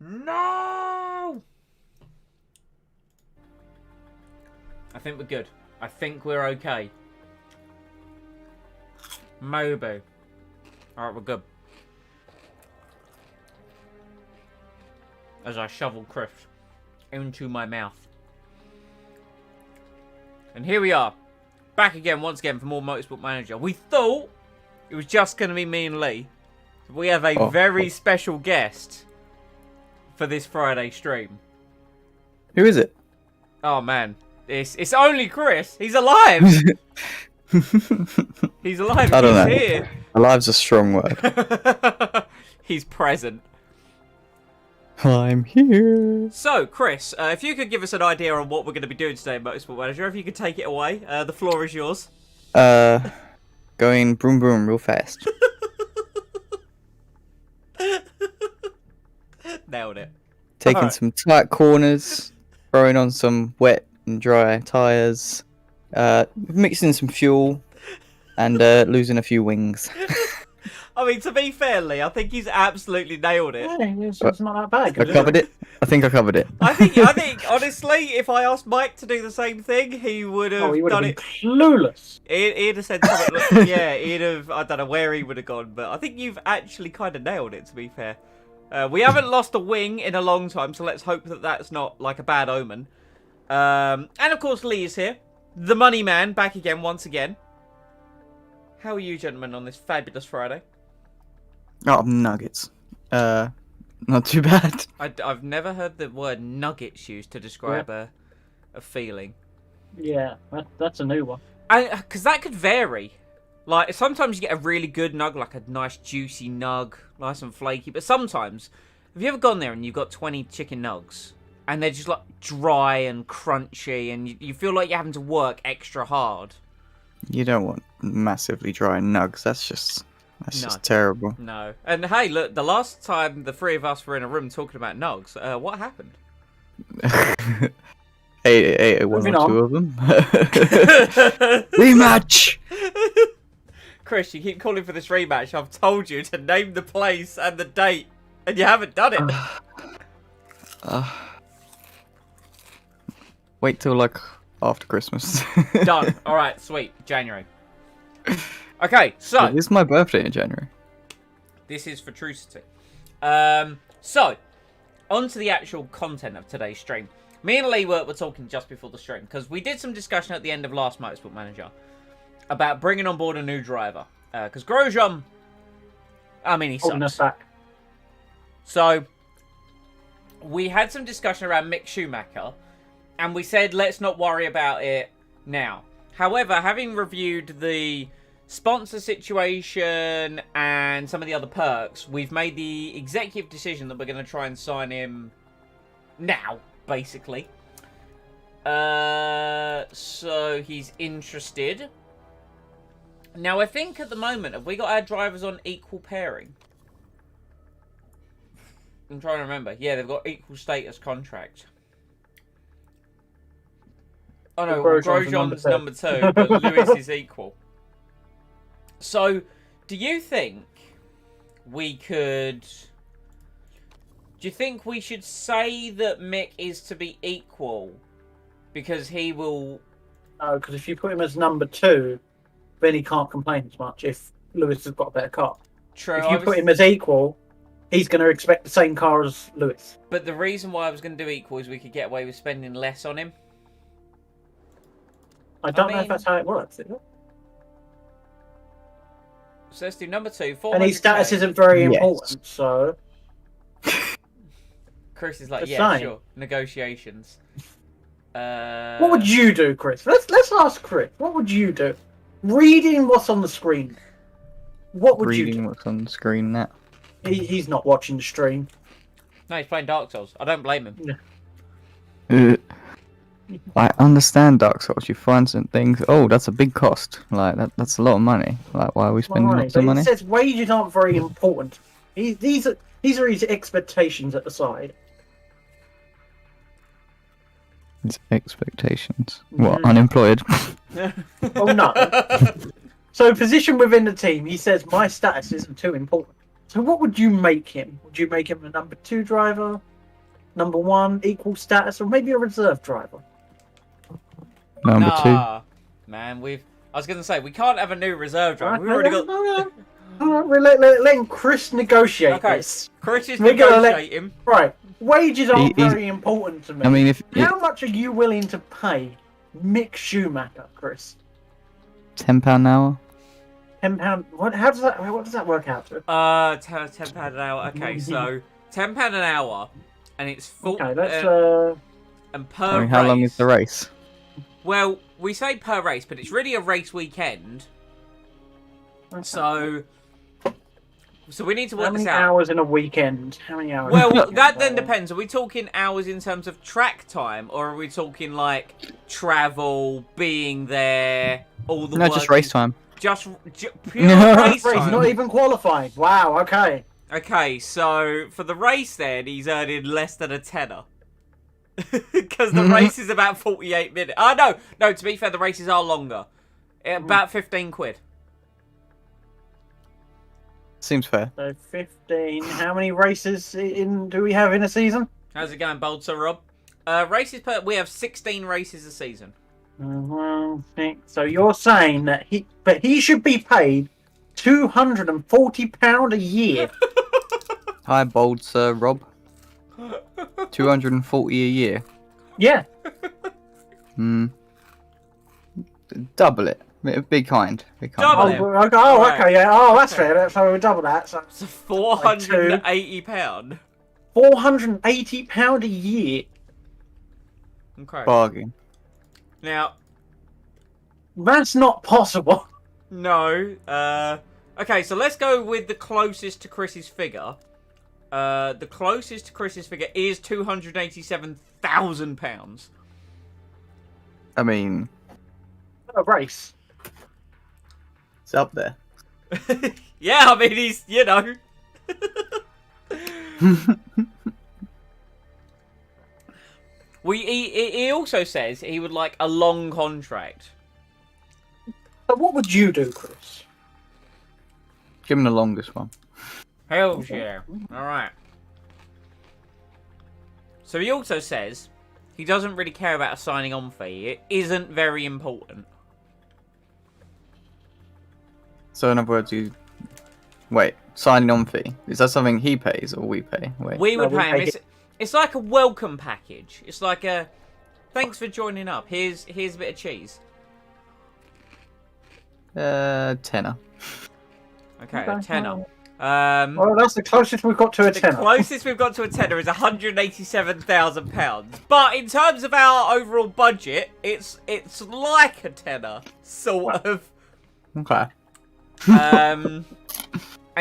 No! I think we're good. I think we're okay. Maybe. Alright, we're good. As I shovel crisps into my mouth. And here we are. Back again, once again, for more Motorsport Manager. We thought it was just going to be me and Lee. We have a very special guest for this Friday stream. Who is it? Oh, man. It's only Chris. He's alive. He's alive. I don't know. Here. Alive's a strong word. He's present. I'm here. So, Chris, if you could give us an idea on what we're going to be doing today in Motorsport Manager, if you could take it away, the floor is yours. Going boom boom real fast. Nailed it. Taking some tight corners, throwing on some wet and dry tyres, mixing some fuel, and losing a few wings. I mean, to be fair, Lee, I think he's absolutely nailed it. Yeah, it's not that bad. I covered it. I think I covered it. I think, honestly, if I asked Mike to do the same thing, he would have done it. Clueless. He'd have said something. Yeah, he'd have. I don't know where he would have gone, but I think you've actually kind of nailed it. To be fair, we haven't lost a wing in a long time, so let's hope that that's not like a bad omen. And of course, Lee is here, the money man, back again once again. How are you, gentlemen, on this fabulous Friday? Oh, nuggets. Not too bad. I've never heard the word nuggets used to describe a feeling. Yeah, that's a new one. Because that could vary. Like, sometimes you get a really good nug, like a nice juicy nug, nice and flaky. But sometimes, have you ever gone there and you've got 20 chicken nugs? And they're just like dry and crunchy and you feel like you're having to work extra hard. You don't want massively dry nugs. That's just terrible. No. And hey, look, the last time the three of us were in a room talking about nugs, what happened? Ate one or two of them. Rematch! Chris, you keep calling for this rematch. I've told you to name the place and the date, and you haven't done it. Wait till, like, after Christmas. Done. Alright, sweet. January. Okay, so... It is my birthday in January. This is for Trucity. So, on to the actual content of today's stream. Me and Lee were talking just before the stream, because we did some discussion at the end of last Motorsport Manager about bringing on board a new driver. Because Grosjean, I mean, he Holding us sucks. back. So, we had some discussion around Mick Schumacher, and we said, let's not worry about it now. However, having reviewed the sponsor situation and some of the other perks, we've made the executive decision that we're going to try and sign him now, basically. So he's interested. Now, I think at the moment, have we got our drivers on equal pairing? I'm trying to remember. Yeah, they've got equal status contract. Oh no, Grosjean's number two, but Lewis is equal. So, do you think we could... Do you think we should say that Mick is to be equal? Because he will... No, because if you put him as number two, then he can't complain as much if Lewis has got a better car. True. If you put him as equal, he's going to expect the same car as Lewis. But the reason why I was going to do equal is we could get away with spending less on him. I don't know if that's how it works, is it? So let's do number two. And his status isn't very important, so... Chris is like, Just yeah, saying. sure. Negotiations. What would you do, Chris? Let's ask Chris. What would you do? Reading what's on the screen. What would you do? Reading what's on the screen now. He's not watching the stream. No, he's playing Dark Souls. I don't blame him. I understand Dark Souls. You find some things. Oh, that's a big cost. Like that's a lot of money. Like, why are we spending lots of money? It says wages aren't very important. These are his expectations at the side. It's expectations. What? Unemployed? Oh no. So position within the team. He says my status isn't too important. So what would you make him? Would you make him a number 2 driver, number 1, equal status, or maybe a reserve driver? Number 2. Nah, man, I was going to say, we can't have a new reserve driver. We've already got... No. We're letting Chris negotiate Okay, this. Chris is We're gonna negotiating. Right. Wages aren't He's- very important to me. I mean, if How much are you willing to pay Mick Schumacher, Chris? £10 an hour. £10. What does that work out to? £10 an hour. Okay, so £10 an hour, and it's full. Okay, let's and per I mean, how long is the race? Well, we say per race, but it's really a race weekend. okay. So we need to work How many this out. hours in a weekend? How many hours? Well, that then depends. Are we talking hours in terms of track time, or are we talking like travel, being there, all the No, work? just race time. Just pure race Race, time. not even qualified. Wow. Okay. Okay, so for the race then, he's earning less than a tenner. Because the race is about 48 minutes. Oh, no, to be fair, the races are longer. About 15 quid. Seems fair. So 15. How many races do we have in a season? How's it going, Bold Sir Rob? We have 16 races a season. So you're saying that he should be paid £240 a year. Hi, bold Sir Rob. 240 a year. Yeah. Double it. Be kind. Be kind. Double Oh, it. okay. Alright. Okay. Yeah. Oh, that's Okay. fair. So we double that. So It's £480. £480 a year. Okay. Bargain. Now, That's not possible. no. Okay, so let's go with the closest to Chris's figure. The closest to Chris's figure is £287,000. I mean, A race. it's up there. Yeah, I mean, he's, you know. He also says he would like a long contract. So what would you do, Chris? Give him the longest one. Hell yeah. Alright. So he also says he doesn't really care about a signing on fee. It isn't very important. So in other words, wait, signing on fee. Is that something he pays or we pay? Wait. We would No, we pay him. pay It's like a welcome package. It's like a thanks for joining up. Here's a bit of cheese. Tenner. Okay, a Okay. tenner. Well, that's the closest we've got to a The tenner. closest we've got to a tenner is £187,000. But in terms of our overall budget, it's like a tenner, sort of. Okay. And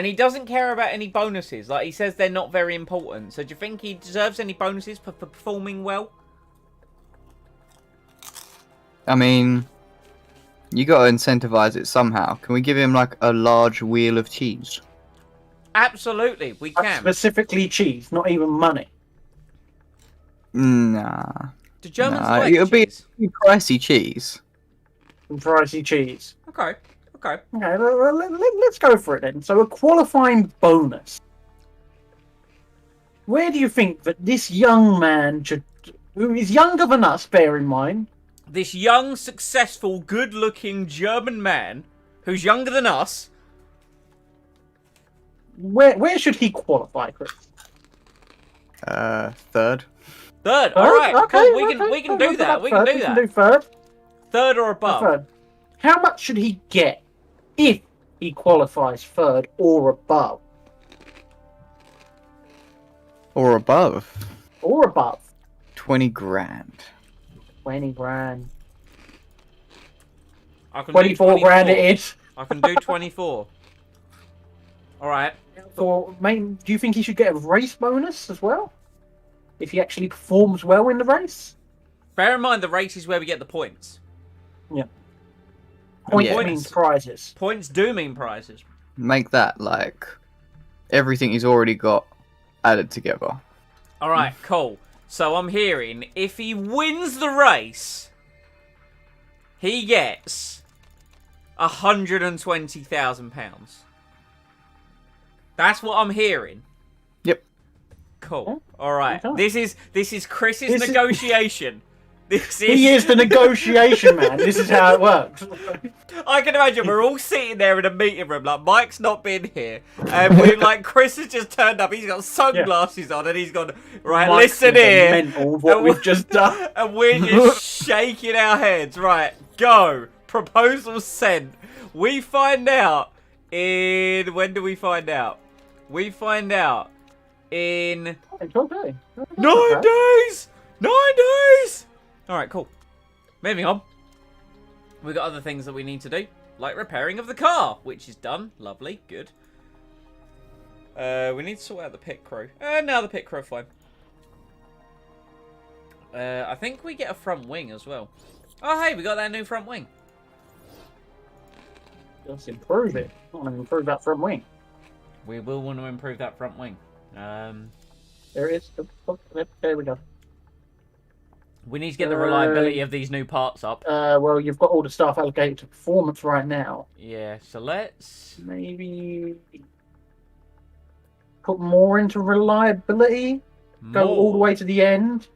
he doesn't care about any bonuses. Like, he says they're not very important. So do you think he deserves any bonuses for performing well? I mean, you gotta incentivize it somehow. Can we give him like a large wheel of cheese? Absolutely, we can. Specifically cheese, not even money. Nah. Do Germans Nah, like it'll cheese? be pricey cheese. And pricey cheese. Okay. Okay, let's go for it then. So a qualifying bonus. Where do you think that this young man who is younger than us, bear in mind, This young, successful, good-looking German man, who's younger than us. where should he qualify, Chris? Third. Third. All right. Okay, Cool. We can do that. We can do We that. can do third. Third or above. Third. How much should he get if he qualifies third or above? Or above. Or above. 20 grand. 20 grand. I can do 24 grand it is. I can do 24. All right. So, do you think he should get a race bonus as well? If he actually performs well in the race? Bear in mind the race is where we get the points. Points Yeah. means prizes. Points do mean prizes. Make that like everything he's already got added together. All right. Cool. So I'm hearing if he wins the race, he gets £120,000. That's what I'm hearing. Yep. Cool. All right. Okay. This is Chris's negotiation. He is the negotiation man. This is how it works. I can imagine we're all sitting there in a meeting room, like Mike's not been here, and we're like Chris has just turned up. He's got sunglasses on, and he's gone right. Mike's Listen here, mental, what we've just done, and we're just shaking our heads. Right, go. Proposal sent. We find out in when do we find out? We find out in 12 days. 9 days. 9 days. All right, cool. Moving on. We've got other things that we need to do, like repairing of the car, which is done. Lovely, good. We need to sort out the pit crew. Now the pit crew are fine. I think we get a front wing as well. Oh, hey, we got that new front wing. Let's improve it. I want to improve that front wing. We will want to improve that front wing. There it is. Oh, there we go. We need to get the reliability of these new parts up. Well, you've got all the stuff allocated to performance right now. Yeah, so let's... Maybe put more into reliability. Go all the way to the end.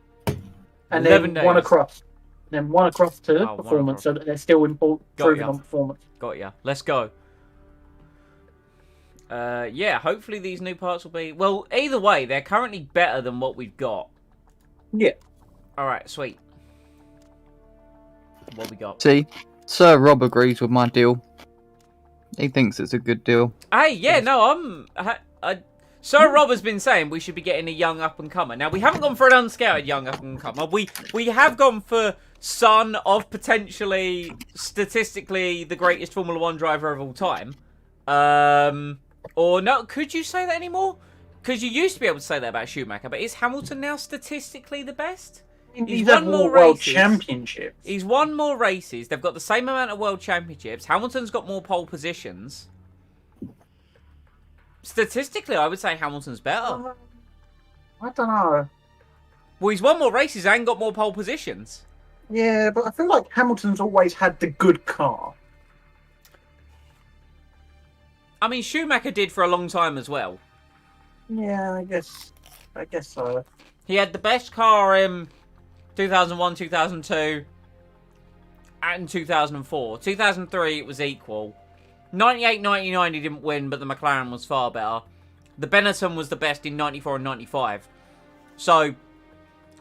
And then one across. Then one across to performance, so that they're still improving on performance. Got ya. Let's go. Yeah, hopefully these new parts will be... Well, either way, they're currently better than what we've got. Yeah. Alright, sweet. What we got? See, Sir Rob agrees with my deal. He thinks it's a good deal. Hey, yeah, no, Sir Rob has been saying we should be getting a young up-and-comer. Now, we haven't gone for an unscouted young up-and-comer. We have gone for son of potentially, statistically, the greatest Formula 1 driver of all time. Or no, could you say that anymore? Because you used to be able to say that about Schumacher, but is Hamilton now statistically the best? He's won more world championships. He's won more races. They've got the same amount of world championships. Hamilton's got more pole positions. Statistically, I would say Hamilton's better. I don't know. Well, he's won more races and got more pole positions. Yeah, but I feel like Hamilton's always had the good car. I mean, Schumacher did for a long time as well. Yeah, I guess so. He had the best car in 2001, 2002, and 2004. 2003, it was equal. 98, 99, he didn't win, but the McLaren was far better. The Benetton was the best in 94 and 95. So,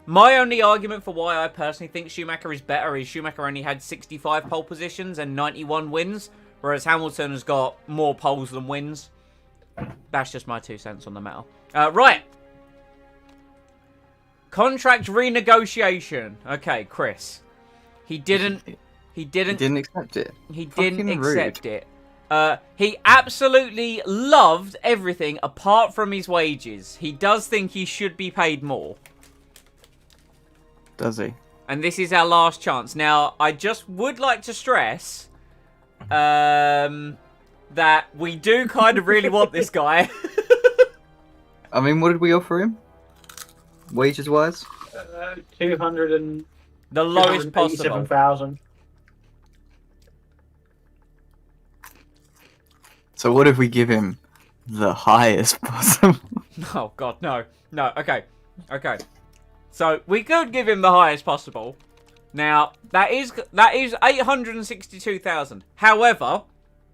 my only argument for why I personally think Schumacher is better is Schumacher only had 65 pole positions and 91 wins, whereas Hamilton has got more poles than wins. That's just my 2 cents on the matter. Right. Contract renegotiation. Okay, Chris. He didn't accept it. He didn't accept it. He absolutely loved everything apart from his wages. He does think he should be paid more. Does he? And this is our last chance. Now, I just would like to stress that we do kind of really want this guy. I mean, what did we offer him? Wages-wise? 200 and... The lowest possible. 7,000. So what if we give him the highest possible? Oh, God, no. No, okay. Okay. So, we could give him the highest possible. Now, that is 862,000. However...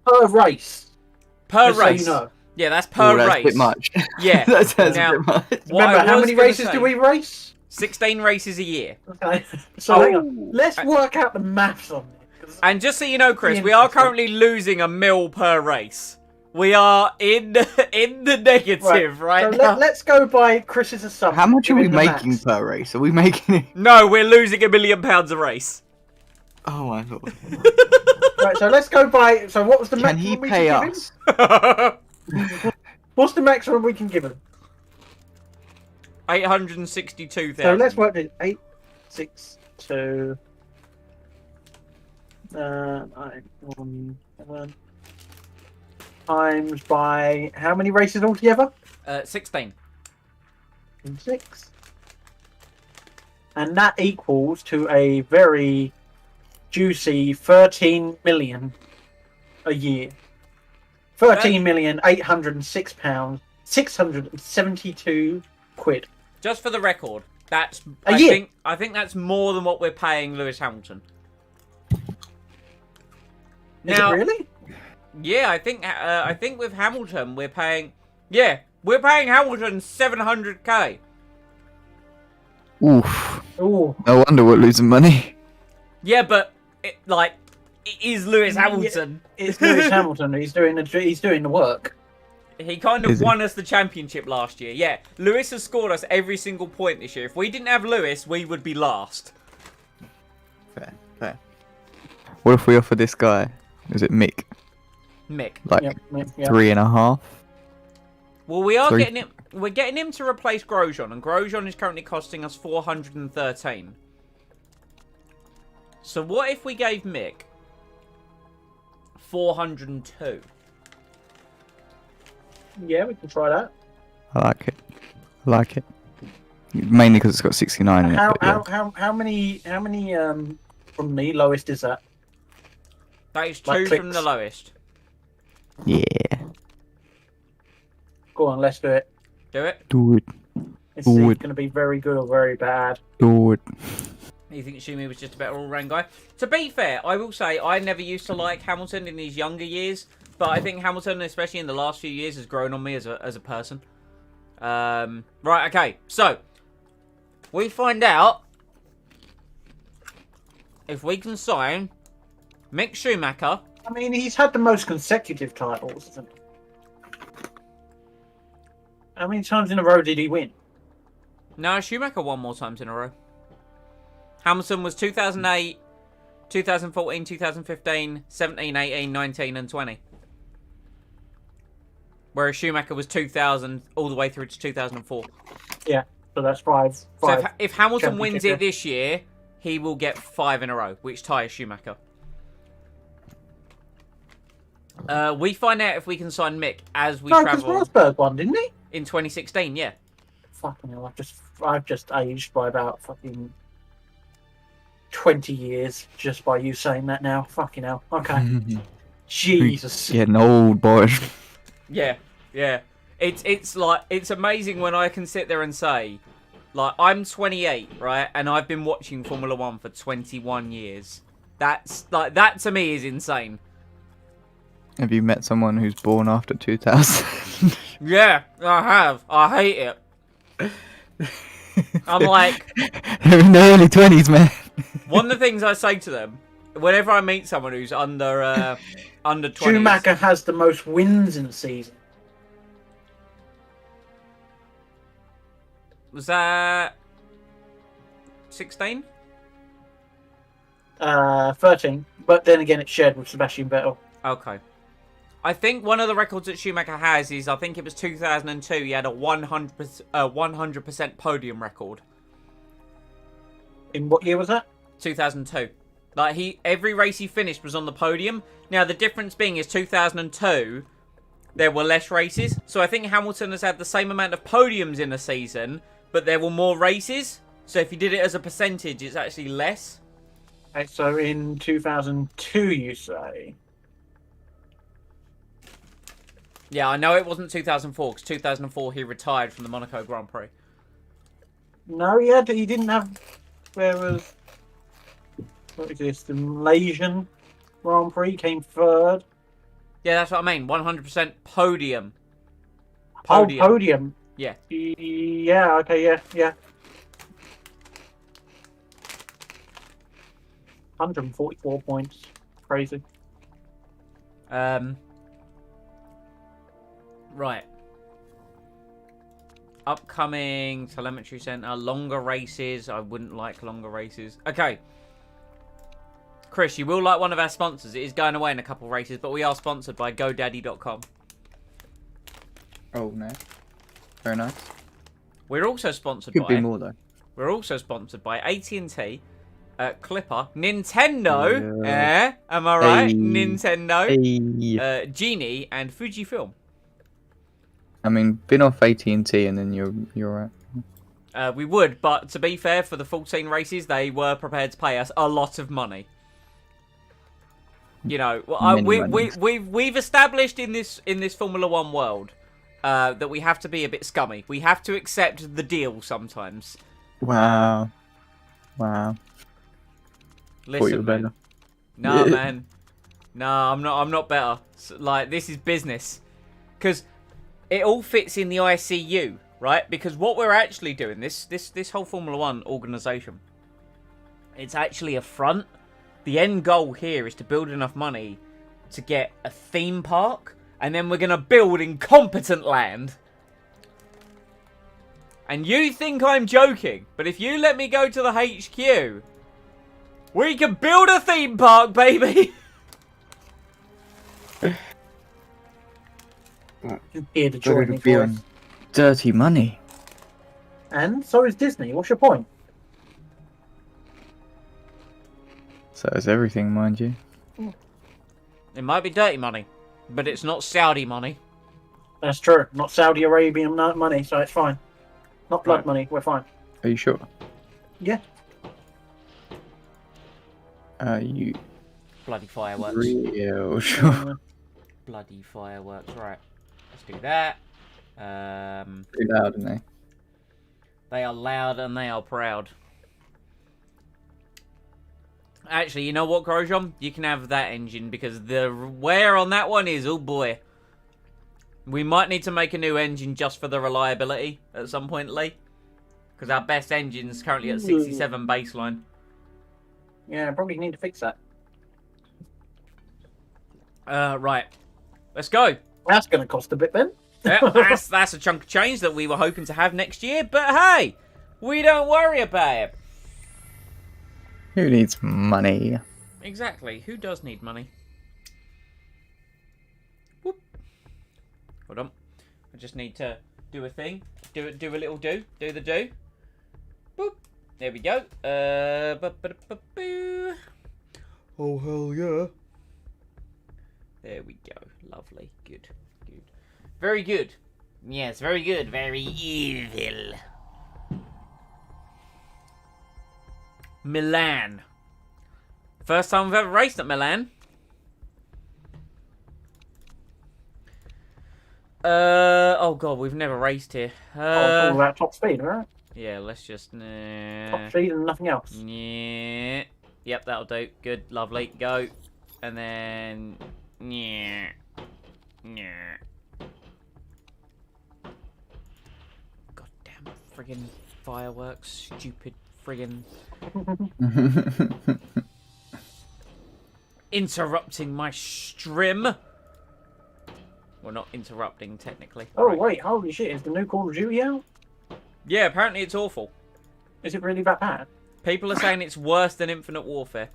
Per race. Per Just race. So you know. Yeah, that's per race. That's a bit much. Yeah. That's now, a bit much. Remember, how many races do we race? 16 races a year. Okay. So hang on. Let's work out the maths on it. And just so you know, Chris, we are currently losing $1 million per race. We are in the negative right so now. Let's go by Chris's assumption. How much are we making per race? Are we making... No, we're losing £1 million a race. Oh my lord. Right, so let's go by... So what was the Can maximum he we pay can us? give him? What's the maximum we can give him? 862,000. So let's work this. 862... 917 times by how many races altogether? 16. 6. And that equals to a very juicy 13 million a year. £13,806,672 £672. Just for the record, that's a year. I think that's more than what we're paying Lewis Hamilton. Is it really? Yeah, I think with Hamilton we're paying Hamilton 700k. Oof. Ooh. No wonder we're losing money. Yeah, but it is Lewis Hamilton. It's Lewis Hamilton. He's doing the work. He kind of won us the championship last year. Yeah, Lewis has scored us every single point this year. If we didn't have Lewis, we would be last. Fair. What if we offer this guy? Is it Mick? Mick. Like Yep. 3.5? Well, we are Three. getting him. We're getting him to replace Grosjean, and Grosjean is currently costing us 413. So what if we gave Mick 402? Yeah, we can try that. I like it. Mainly because it's got 69 in it. but yeah. How many from the lowest is that? That is 2 Like from the clicks. lowest. Yeah. Go on, let's do it. Do it. Do it. It's either going to be very good or very bad. Do it. You think Shumi was just a better all-round guy? To be fair, I will say I never used to like Hamilton in his younger years, but I think Hamilton, especially in the last few years, has grown on me as a person. Right, okay. So, we find out if we can sign Mick Schumacher. I mean, he's had the most consecutive titles, isn't he? How many times in a row did he win? No, Schumacher won more times in a row. Hamilton was 2008, 2014, 2015, 17, 18, 19 and 20. Whereas Schumacher was 2000 all the way through to 2004. Yeah, so that's five. So if Hamilton wins it this year, he will get 5 in a row, which ties Schumacher. We find out if we can sign Mick as we travel. No, because Rosberg won, didn't he? In 2016, yeah. Fucking hell, I've just aged by about fucking 20 years just by you saying that now. Fucking hell. Okay. Jesus. Getting old, boy. Yeah. It's amazing when I can sit there and say, like, I'm 28, right? And I've been watching Formula 1 for 21 years. That to me is insane. Have you met someone who's born after 2000? Yeah, I have. I hate it. I'm like... They're in their early 20s, man. One of the things I say to them, whenever I meet someone who's under 20... Schumacher has the most wins in a season. Was that... 16? 13. But then again, it's shared with Sebastian Vettel. Okay. I think one of the records that Schumacher has is, I think it was 2002, he had a 100% podium record. In what year was that? 2002. Like, every race he finished was on the podium. Now, the difference being is 2002, there were less races. So I think Hamilton has had the same amount of podiums in a season, but there were more races. So if you did it as a percentage, it's actually less. Okay, so in 2002, you say? Yeah, I know it wasn't 2004, because 2004 he retired from the Monaco Grand Prix. No, he didn't have... Where was... What is this? The Malaysian Grand Prix came third. Yeah, that's what I mean. 100% podium. Oh, podium. Yeah. Yeah, okay, yeah. 144 points. Crazy. Right. Upcoming telemetry center, longer races. I wouldn't like longer races. Okay. Chris, you will like one of our sponsors. It is going away in a couple of races, but we are sponsored by GoDaddy.com. Oh, no. Very nice. We're also sponsored Could be more, though. We're also sponsored by AT&T, Clipper, Nintendo, am I right? Hey. Nintendo, Hey. Genie, and Fujifilm. I mean, been off AT&T and then you're right. We would, but to be fair, for the 14 races, they were prepared to pay us a lot of money. You know, Mini runnings. we've established in this Formula One world that we have to be a bit scummy. We have to accept the deal sometimes. Wow. Wow. Thought you Listen, were man. better. Nah, man. Nah, I'm not better. Like, this is business. Because it all fits in the ICU, right? Because what we're actually doing, this whole Formula One organisation, it's actually a front. The end goal here is to build enough money to get a theme park, and then we're going to build incompetent land. And you think I'm joking, but if you let me go to the HQ, we can build a theme park, baby! Here to join me, be boys. on dirty money. And so is Disney. What's your point? So is everything, mind you. It might be dirty money, but it's not Saudi money. That's true. Not Saudi Arabian money, so it's fine. Not blood Right. money. We're fine. Are you sure? Yeah. You Bloody fireworks. real sure? Bloody fireworks. Right. Let's do that. Pretty loud, aren't they? They are loud and they are proud. Actually, you know what, Grosjean? You can have that engine because the wear on that one is, oh boy. We might need to make a new engine just for the reliability at some point, Lee. Because our best engine's currently at 67 baseline. Yeah, probably need to fix that. Right. Let's go. That's going to cost a bit then. Yeah, that's a chunk of change that we were hoping to have next year. But hey, we don't worry about it. Who needs money? Exactly. Who does need money? Whoop. Hold on. I just need to do a thing. Do a little do. Do the do. Boop. There we go. Boo. Oh, hell yeah. There we go. Lovely. Good. Good. Very good. Yes, very good. Very evil. Milan. First time we've ever raced at Milan. Oh god, we've never raced here. All about top speed, right? Yeah, let's just. Top speed and nothing else. Yeah. Yep, that'll do. Good, lovely. Go. And then. Yeah. Yeah. Goddamn friggin' fireworks. Stupid friggin'. Interrupting my stream. Well, not interrupting, technically. Oh, wait, holy shit, is the new Call of Duty out? Yeah, apparently it's awful. Is it really that bad? People are saying it's worse than Infinite Warfare.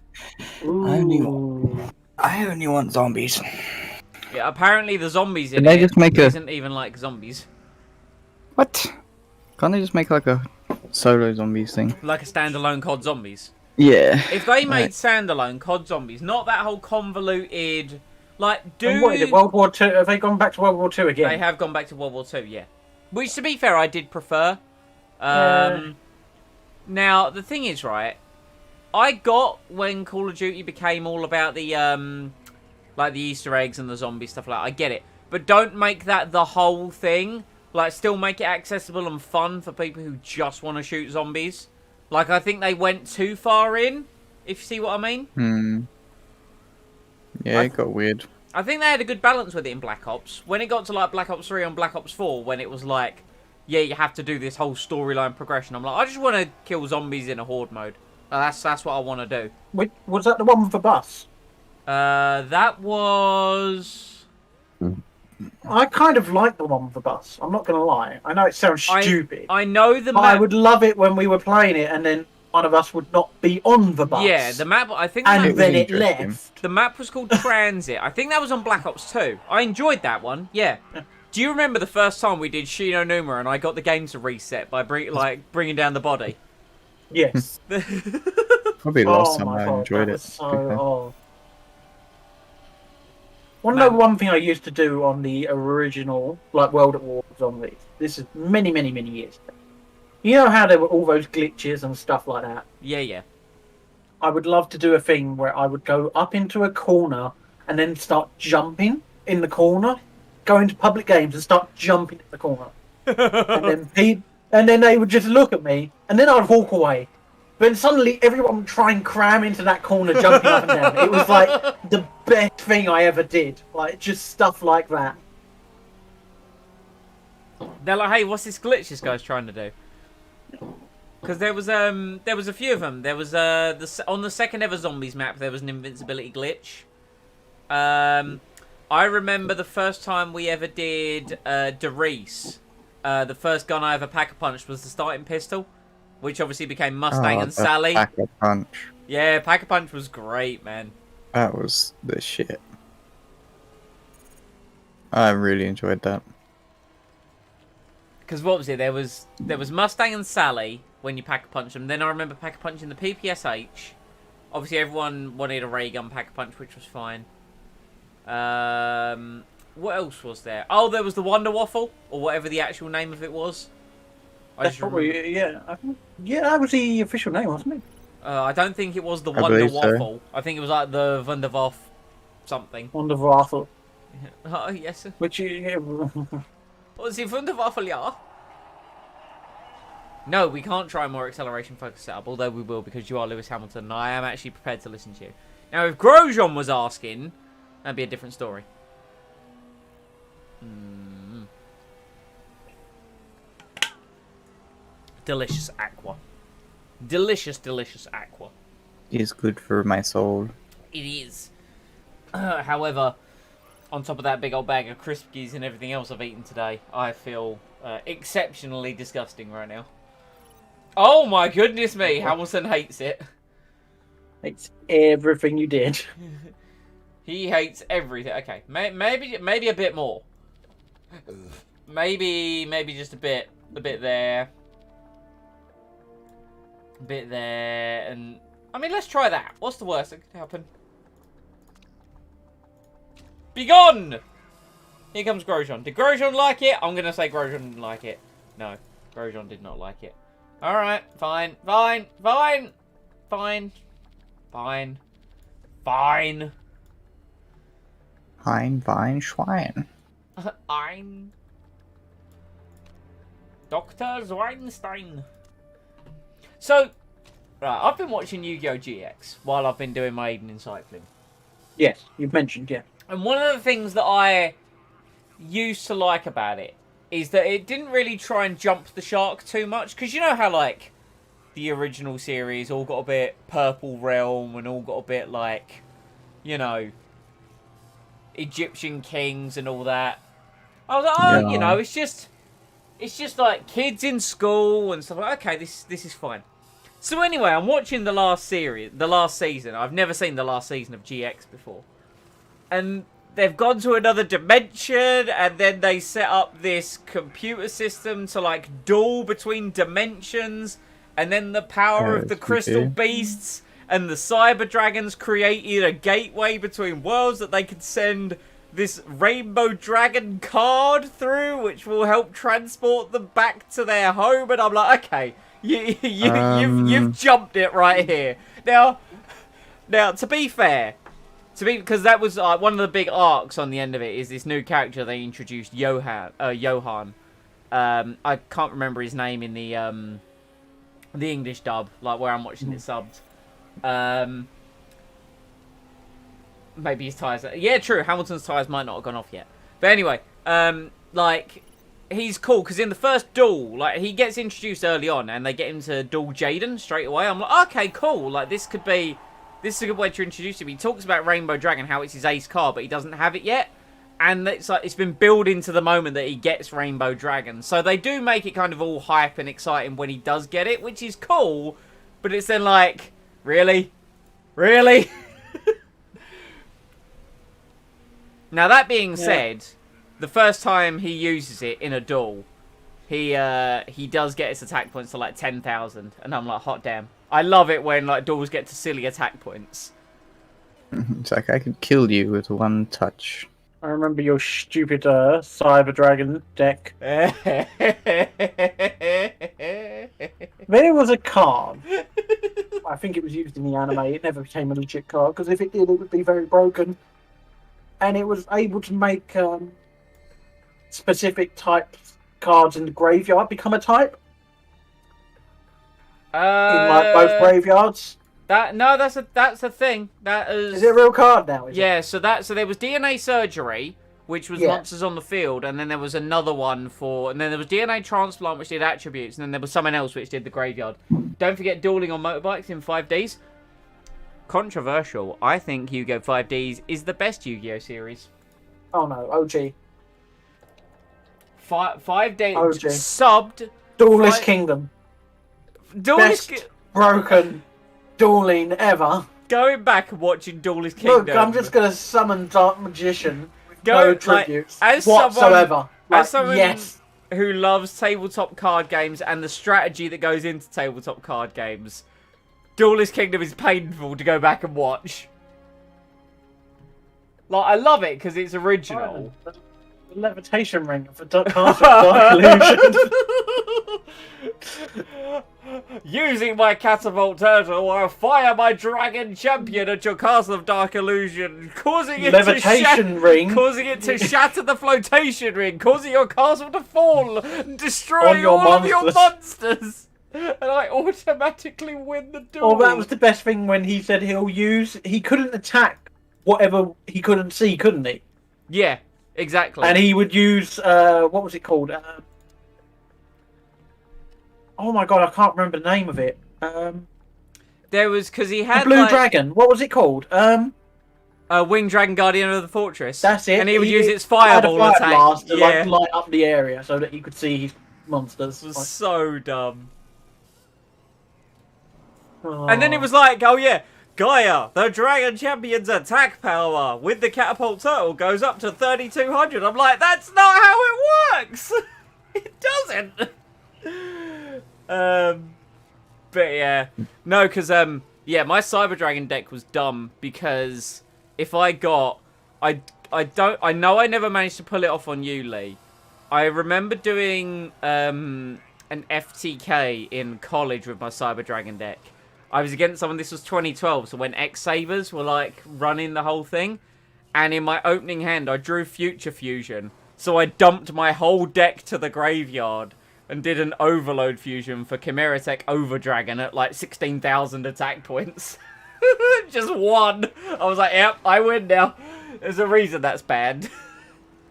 Ooh. I only want zombies. Yeah, apparently the zombies in Can they it just make a- isn't even like zombies. What? Can't they just make like a solo zombies thing? Like a standalone COD Zombies. Yeah. If they made Right. standalone COD Zombies, not that whole convoluted... Like, And what is it, World War II? Have they gone back to World War II again? They have gone back to World War II, yeah. Which, to be fair, I did prefer. Now, the thing is, right, I got when Call of Duty became all about the, like, the Easter eggs and the zombie stuff like that. I get it. But don't make that the whole thing. Like, still make it accessible and fun for people who just want to shoot zombies. Like, I think they went too far in, if you see what I mean. Yeah, it got weird. I think they had a good balance with it in Black Ops. When it got to, like, Black Ops 3 and Black Ops 4, when it was like, yeah, you have to do this whole storyline progression. I'm like, I just want to kill zombies in a horde mode. That's what I want to do. Wait, was that the one with the bus? That was... I kind of like the one with the bus. I'm not going to lie. I know it sounds stupid. I know the but map... I would love it when we were playing it and then one of us would not be on the bus. Yeah, the map... I think and the map, then it left. the map was called Transit. I think that was on Black Ops 2. I enjoyed that one, yeah. Do you remember the first time we did Shino Numa and I got the game to reset by bringing down the body? Yes. Probably the last time I God, enjoyed that it. was so, one thing I used to do on the original, like World at War Zombies. This is many years ago. You know how there were all those glitches and stuff like that? Yeah. I would love to do a thing where I would go up into a corner and then start jumping in the corner, go into public games and start jumping in the corner. and then they would just look at me, and then I'd walk away. Then suddenly everyone would try and cram into that corner, jumping up and down. It was like the best thing I ever did. Like, just stuff like that. They're like, hey, what's this glitch this guy's trying to do? Because there was a few of them. There was on the second ever zombies map, there was an invincibility glitch. I remember the first time we ever did Derice. The first gun I ever pack-a-punched was the starting pistol, which obviously became Mustang and Sally. Pack-a-punch. Yeah, pack-a-punch was great, man. That was the shit. I really enjoyed that. Because what was it? There was Mustang and Sally when you pack-a-punch them. Then I remember pack-a-punching the PPSH. Obviously, everyone wanted a ray gun pack-a-punch, which was fine. What else was there? Oh, there was the Wonder Waffle, or whatever the actual name of it was. That's probably, yeah. That was the official name, wasn't it? I don't think it was the Wonder Waffle. So. I think it was like the Wunderwaff something. Wunderwaffle. Oh, yes. Which is... What's the Wunderwaffle, yeah? No, we can't try a more acceleration focused setup, although we will because you are Lewis Hamilton and I am actually prepared to listen to you. Now, if Grosjean was asking, that'd be a different story. Delicious aqua. Delicious, delicious aqua. It is good for my soul. It is. However, on top of that big old bag of Crispies and everything else I've eaten today, I feel exceptionally disgusting right now. Oh my goodness me, Hamilton hates it. Hates everything you did. He hates everything. Okay, maybe a bit more. Maybe just a bit there. A bit there, and I mean, let's try that. What's the worst that could happen? Be gone! Here comes Grosjean. Did Grosjean like it? I'm gonna say Grosjean didn't like it. No, Grosjean did not like it. Alright, fine. Fine. Ein Schwein. Ein Dr. Zweinstein. So, right, I've been watching Yu-Gi-Oh! GX while I've been doing my evening cycling. Yes, you've mentioned, yeah. And one of the things that I used to like about it is that it didn't really try and jump the shark too much. Because you know how, like, the original series all got a bit Purple Realm and all got a bit, like, you know, Egyptian kings and all that. I was like, oh, yeah. You know, it's just like kids in school and stuff. Like, okay, this is fine. So anyway, I'm watching the last season. I've never seen the last season of GX before. And they've gone to another dimension, and then they set up this computer system to, like, duel between dimensions, and then the power of the crystal beasts and the cyber dragons created a gateway between worlds that they could send this rainbow dragon card through, which will help transport them back to their home. And I'm like, okay, you've jumped it right here. Now, to be fair, because that was one of the big arcs on the end of it is this new character they introduced, Johan. I can't remember his name in the English dub, like where I'm watching it subbed. Maybe his tyres... Yeah, true. Hamilton's tyres might not have gone off yet. But anyway, like, he's cool, because in the first duel, like, he gets introduced early on, and they get him to duel Jaden straight away. I'm like, okay, cool. Like, this is a good way to introduce him. He talks about Rainbow Dragon, how it's his ace card, but he doesn't have it yet. And it's like, it's been building to the moment that he gets Rainbow Dragon. So they do make it kind of all hype and exciting when he does get it, which is cool. But it's then like, really? Really? Now, that being said, the first time he uses it in a duel, he does get his attack points to, like, 10,000. And I'm like, hot damn. I love it when, like, duels get to silly attack points. It's like, I could kill you with one touch. I remember your stupid Cyber Dragon deck. Then it was a card. I think it was used in the anime. It never became a legit card, because if it did, it would be very broken. and it was able to make specific type cards in the graveyard become a type in like both graveyards. That's a thing. That Is it a real card now? So there was DNA surgery, which was monsters on the field, and then there was another one and then there was DNA transplant, which did attributes, and then there was something else which did the graveyard. Don't forget dueling on motorbikes in 5Ds. Controversial. I think Yu-Gi-Oh! 5Ds is the best Yu-Gi-Oh! series. Oh no, OG. 5D OG. subbed. Duelist Kingdom. Duelist Best broken dueling ever. Going back and watching Duelist Kingdom. Look, I'm just gonna summon Dark Magician. Go, No like, tributes as whatsoever. as someone yes. who loves tabletop card games and the strategy that goes into tabletop card games, Duelist Kingdom is painful to go back and watch. Like, I love it because it's original. The levitation ring for Castle Dark Illusion. Using my catapult turtle, I'll fire my dragon champion at your Castle of Dark Illusion, causing it Levitation ring. causing it to shatter the flotation ring, causing your castle to fall, and destroying your all of your monsters. monsters. And I automatically win the duel. Oh, that was the best thing when he said he couldn't attack whatever he couldn't see, couldn't he? Yeah, exactly. And he would use, what was it called? Oh my god, I can't remember the name of it. There was, because he had Blue Dragon. What was it called? Winged Dragon Guardian of the Fortress. That's it. And he would use its had a fireball fire attack. blast to Yeah. like, light up the area so that he could see his monsters. It was so dumb. Oh. And then it was like, oh yeah, Gaia, the Dragon Champion's attack power with the catapult turtle goes up to 3200. I'm like, that's not how it works. It doesn't. But yeah, no, because my Cyber Dragon deck was dumb because if I got, I know I never managed to pull it off on you, Lee. I remember doing an FTK in college with my Cyber Dragon deck. I was against someone, this was 2012, so when X-Sabers were like running the whole thing, and in my opening hand I drew Future Fusion, so I dumped my whole deck to the graveyard and did an Overload Fusion for Chimera Tech Over Dragon at like 16,000 attack points. Just won. I was like, yep, I win now. There's a reason that's banned.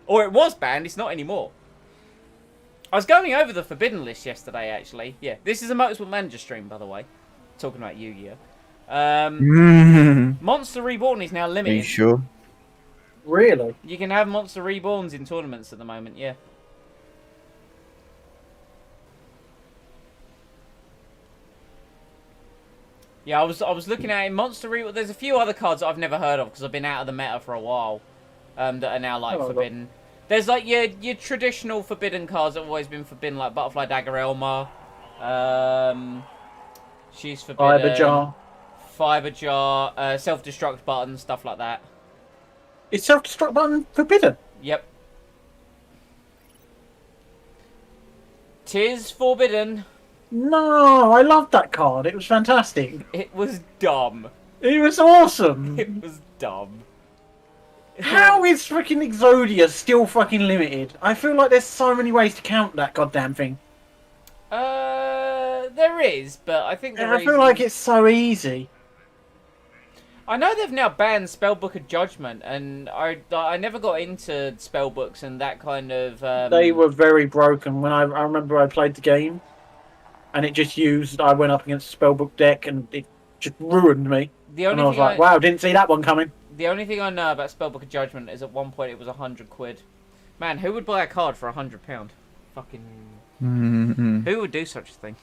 Or it was banned, it's not anymore. I was going over the Forbidden list yesterday, actually. Yeah, this is a Motorsport Manager stream, by the way. Talking about Yu-Gi-Oh! Monster Reborn is now Are limited. you sure? Really? You can have Monster Reborns in tournaments at the moment, yeah. Yeah, I was looking at it. Monster Reborn. There's a few other cards that I've never heard of because I've been out of the meta for a while. That are now like forbidden. There's like your traditional forbidden cards that have always been forbidden, like Butterfly Dagger Elma. She's forbidden. Fiber jar, self-destruct button, stuff like that. Is self-destruct button forbidden? Yep. Tis forbidden. No, I loved that card. It was fantastic. It was dumb. It was awesome. It was dumb. How is freaking Exodia still fucking limited? I feel like there's so many ways to count that goddamn thing. There is, but I think I feel like it's so easy. I know they've now banned Spellbook of Judgment, and I never got into spellbooks and that kind of. They were very broken when I remember I played the game, and it just used. I went up against a spellbook deck, and it just ruined me. And I was like, wow, didn't see that one coming. The only thing I know about Spellbook of Judgment is at one point it was £100. Man, who would buy a card for £100? Fucking. Who would do such a thing?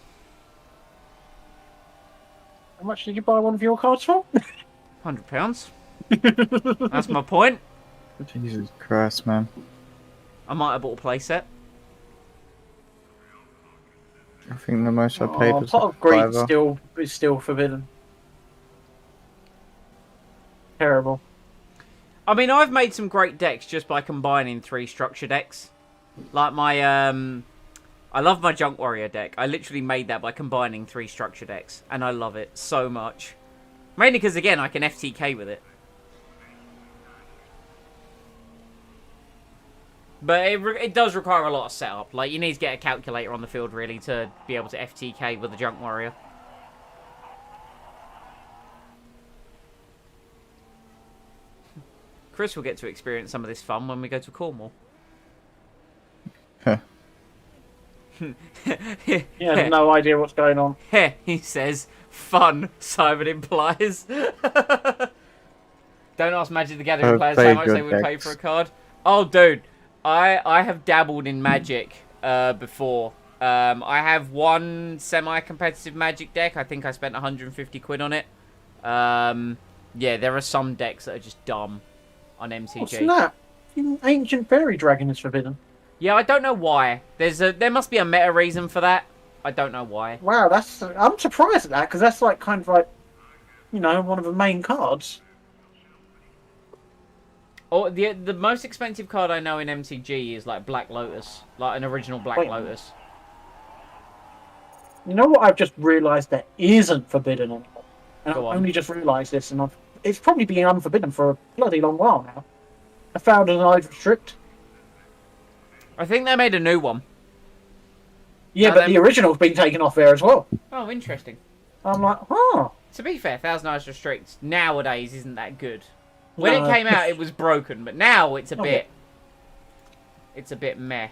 How much did you buy one of your cards for? £100. That's my point. Jesus Christ, man. I might have bought a playset. I think the most I paid was Pot of Greed $5. is still forbidden. Terrible. I mean, I've made some great decks just by combining 3 structure decks. Like my, I love my Junk Warrior deck. I literally made that by combining 3 structure decks. And I love it so much. Mainly because, again, I can FTK with it. But it does require a lot of setup. Like, you need to get a calculator on the field, really, to be able to FTK with a Junk Warrior. Chris will get to experience some of this fun when we go to Cornwall. Huh. He has no idea what's going on. He says, fun, Simon implies. Don't ask Magic the Gathering players how much they would pay for a card. Oh, dude. I have dabbled in Magic before. I have one semi-competitive Magic deck. I think I spent 150 quid on it. Yeah, there are some decks that are just dumb on MCG. What's that? Ancient Fairy Dragon is forbidden. Yeah, I don't know why. There must be a meta reason for that. I don't know why. Wow, I'm surprised at that, because that's like kind of like, you know, one of the main cards. Oh, the most expensive card I know in MCG is like Black Lotus, like an original Black Lotus. You know what I've just realised that isn't forbidden anymore? And Go I've on. only just realised this, and it's probably been unforbidden for a bloody long while now. I found an Eye Restrict. I think they made a new one. Yeah, but the original's been taken off there as well. Oh, interesting. I'm like, huh. To be fair, Thousand Eyes Restrict nowadays isn't that good. When No. it came out, it was broken, but now it's a Okay. bit. It's a bit meh.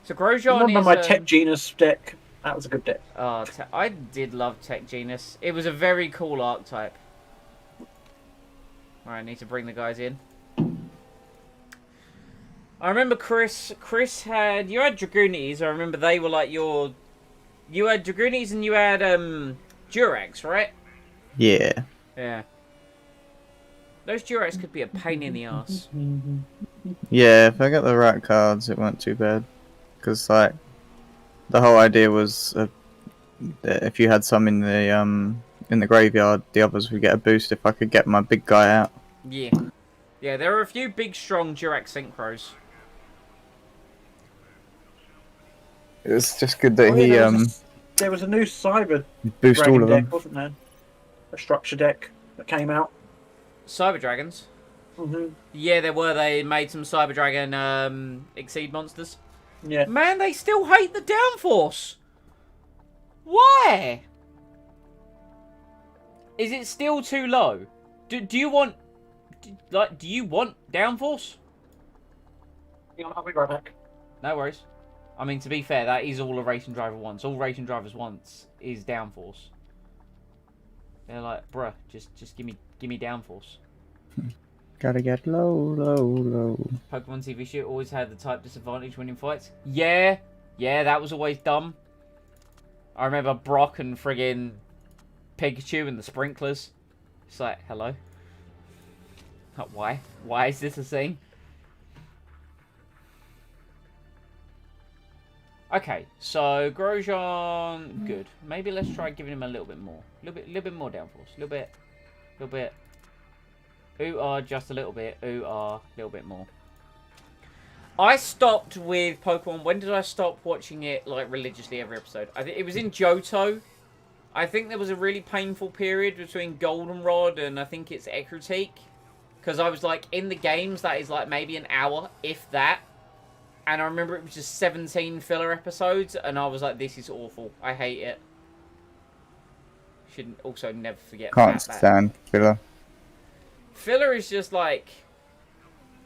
So Grosjean Remember is. my Tech Genus deck? That was a good deck. Oh, I did love Tech Genus. It was a very cool archetype. Alright, I need to bring the guys in. I remember Chris had... You had Dragoonies. I remember they were like your... You had Dragoonies and you had Durax, right? Yeah. Yeah. Those Durax could be a pain in the ass. Yeah, if I got the right cards, it weren't too bad. Because, like, the whole idea was that if you had some in the graveyard, the others would get a boost if I could get my big guy out. Yeah. Yeah, there are a few big, strong Durax Synchros. It's just good that There was a new Cyber boost all Dragon of deck, them. wasn't there? A structure deck that came out. Cyber Dragons. hmm Yeah, there were. They made some Cyber Dragon Exceed monsters. Yeah. Man, they still hate the downforce. Why? Is it still too low? Do you want... do you want downforce? Hang on, I'll be right back. No worries. I mean, to be fair, that is all a racing driver wants. All racing drivers wants is downforce. They're like, bruh, just give me downforce. Gotta get low, low, low. Pokemon TV show always had the type disadvantage winning fights. Yeah, that was always dumb. I remember Brock and friggin' Pikachu and the sprinklers. It's like, hello? Why? Why is this a thing? Okay, so Grosjean, good. Maybe let's try giving him a little bit more. A little bit more downforce. A little bit. Ooh, just a little bit. Ooh, a little bit more. I stopped with Pokemon. When did I stop watching it like religiously every episode? I think it was in Johto. I think there was a really painful period between Goldenrod and I think it's Ecruteak. Because I was like, in the games, that is like maybe an hour, if that. And I remember it was just 17 filler episodes, and I was like, this is awful. I hate it. Should also never forget Can't that. stand filler. Filler is just like...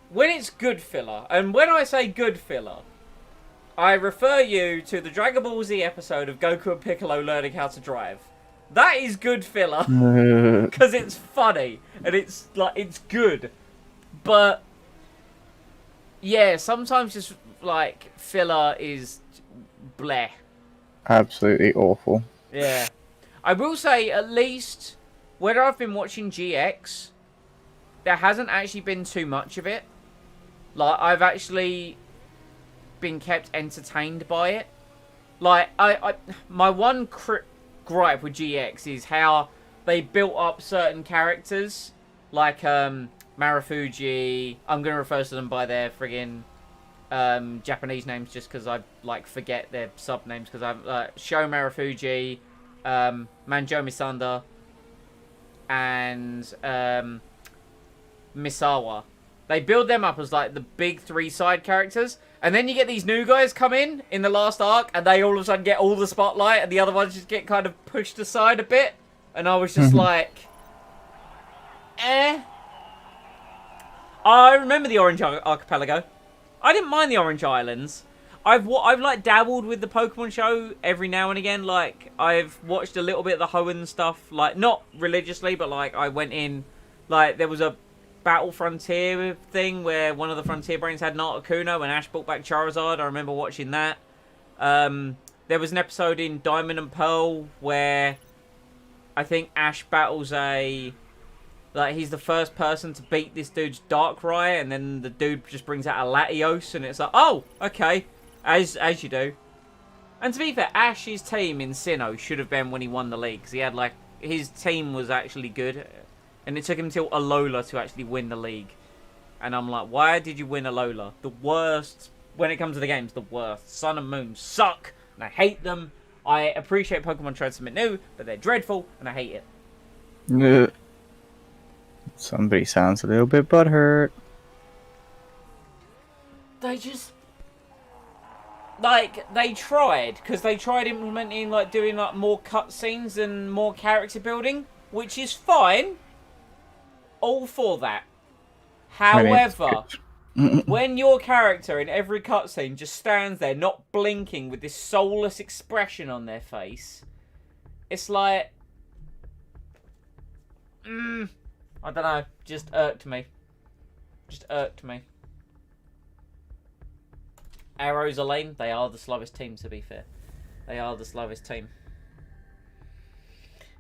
When it's good filler, and when I say good filler, I refer you to the Dragon Ball Z episode of Goku and Piccolo learning how to drive. That is good filler. Because it's funny, and it's like, it's good. But... yeah, sometimes just, like, filler is bleh. Absolutely awful. Yeah. I will say, at least, when I've been watching GX, there hasn't actually been too much of it. Like, I've actually been kept entertained by it. Like, my one gripe with GX is how they built up certain characters. Like, Marufuji. I'm going to refer to them by their friggin' Japanese names just because I, like, forget their sub-names. Because I'm, Sho Marufuji, Manjo Misanda, and Misawa. They build them up as like the big 3 side characters, and then you get these new guys come in the last arc, and they all of a sudden get all the spotlight, and the other ones just get kind of pushed aside a bit. And I was just like, eh. I remember the Orange Archipelago. I didn't mind the Orange Islands. I've like dabbled with the Pokemon show every now and again. Like I've watched a little bit of the Hoenn stuff, like not religiously, but like I went in, like there was a Battle Frontier thing where one of the Frontier Brains had an Articuno and Ash brought back Charizard. I remember watching that. There was an episode in Diamond and Pearl where I think Ash battles like he's the first person to beat this dude's Darkrai, and then the dude just brings out a Latios, and it's like, oh, okay, as you do. And to be fair, Ash's team in Sinnoh should have been when he won the league, because he had like his team was actually good, and it took him till Alola to actually win the league. And I'm like, why did you win Alola? The worst when it comes to the games, the worst. Sun and Moon suck, and I hate them. I appreciate Pokemon trying something new, but they're dreadful, and I hate it. Yeah. Somebody sounds a little bit butthurt. They just... like, they tried, because they tried implementing, like, doing, like, more cutscenes and more character building, which is fine. All for that. However, when your character in every cutscene just stands there, not blinking, with this soulless expression on their face, it's like... I don't know. Just irked me. Just irked me. Arrows are lame. They are the slowest team, to be fair. They are the slowest team.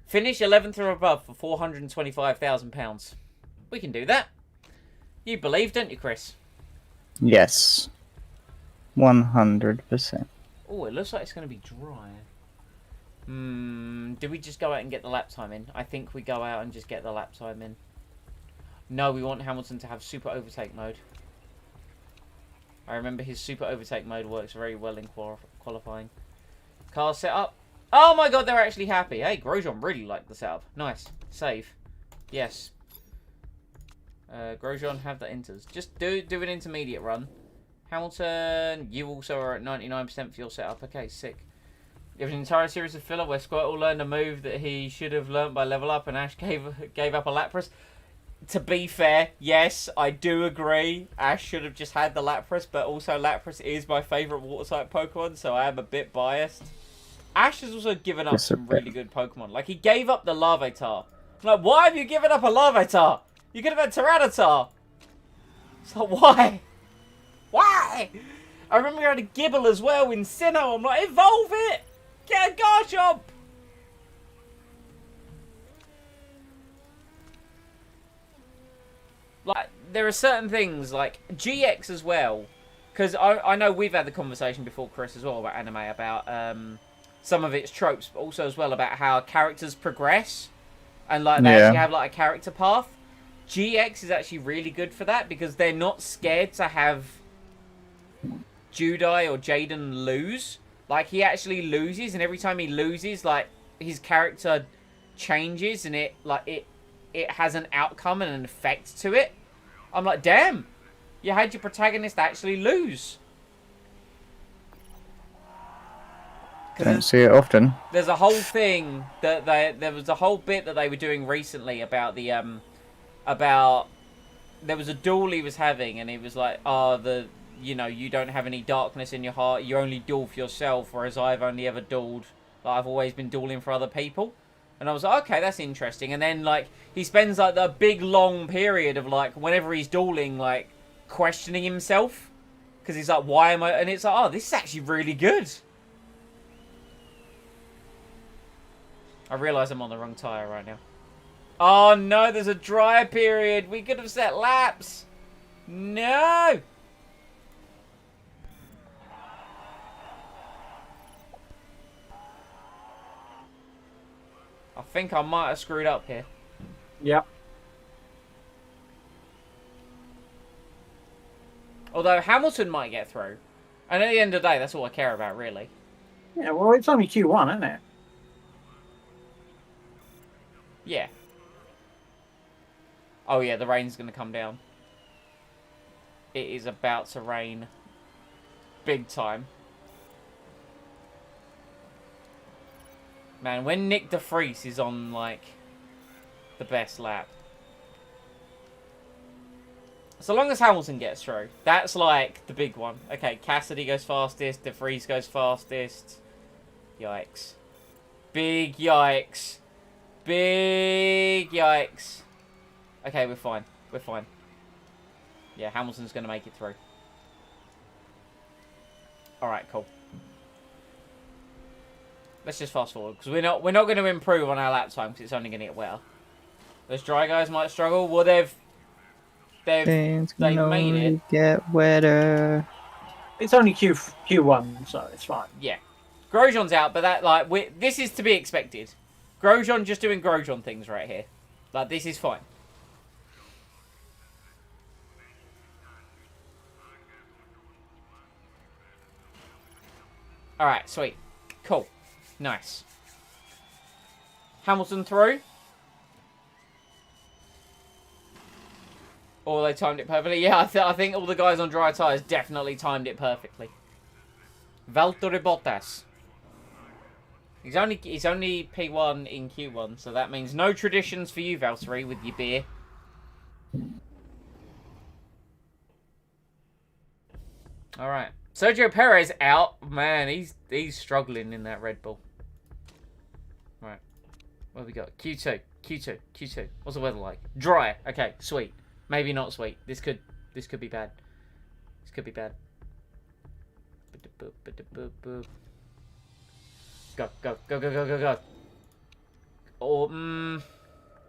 Finish 11th or above for £425,000. We can do that. You believe, don't you, Chris? Yes. 100%. Oh, it looks like it's going to be dry. Do we just go out and get the lap time in? I think we go out and just get the lap time in. No, we want Hamilton to have super overtake mode. I remember his super overtake mode works very well in qualifying. Car setup. Oh my god, they're actually happy. Hey, Grosjean really liked the setup. Nice. Save. Yes. Grosjean, have the inters. Just do an intermediate run. Hamilton, you also are at 99% for your setup. Okay, sick. You have an entire series of filler where Squirtle learned a move that he should have learnt by level up, and Ash gave up a Lapras. To be fair, yes, I do agree. Ash should have just had the Lapras, but also Lapras is my favourite water-type Pokemon, so I am a bit biased. Ash has also given up some really good Pokemon. Like, he gave up the Larvitar. I'm like, why have you given up a Larvitar? You could have had Tyranitar. So why? Why? I remember you had a Gibble as well in Sinnoh. I'm like, evolve it! Get a Garchomp! Like, there are certain things, like GX as well, because I know we've had the conversation before, Chris, as well, about anime, about some of its tropes, but also as well about how characters progress, and like they actually have like a character path. GX is actually really good for that, because they're not scared to have Judai or Jaden lose. Like, he actually loses, and every time he loses, like, his character changes, and it has an outcome and an effect to it. I'm like, damn, you had your protagonist actually lose. Don't see it often. There's a whole thing that there was a whole bit that they were doing recently about the about there was a duel he was having, and he was like, oh, you don't have any darkness in your heart, you only duel for yourself, whereas I've only ever dueled, like, I've always been dueling for other people. And I was like, okay, that's interesting. And then, like, he spends, like, the big, long period of, like, whenever he's dueling, like, questioning himself. Because he's like, why am I... And it's like, oh, this is actually really good. I realise I'm on the wrong tyre right now. Oh, no, there's a dry period. We could have set laps. No! I think I might have screwed up here. Yep. Although Hamilton might get through. And at the end of the day, that's all I care about, really. Yeah, well, it's only Q1, isn't it? Yeah. Oh yeah, the rain's going to come down. It is about to rain. Big time. Man, when Nick de Vries is on, like, the best lap. So long as Hamilton gets through. That's, like, the big one. Okay, Cassidy goes fastest. De Vries goes fastest. Yikes. Big yikes. Big yikes. Okay, we're fine. We're fine. Yeah, Hamilton's going to make it through. Alright, cool. Let's just fast forward, because we're not going to improve on our lap time, because it's only going to get wetter. Those dry guys might struggle. Well, they've made it. Get wetter. It's only Q1, so it's fine. Yeah, Grosjean's out, but that this is to be expected. Grosjean just doing Grosjean things right here. Like, this is fine. All right, sweet, cool. Nice. Hamilton through. Oh, they timed it perfectly. Yeah, I think all the guys on dry tyres definitely timed it perfectly. Valtteri Bottas. He's only P1 in Q1, so that means no traditions for you, Valtteri, with your beer. All right. Sergio Perez out. Man, he's struggling in that Red Bull. Right. What have we got? Q2. What's the weather like? Dry. Okay, sweet. Maybe not sweet. This could be bad. This could be bad. Go. Oh,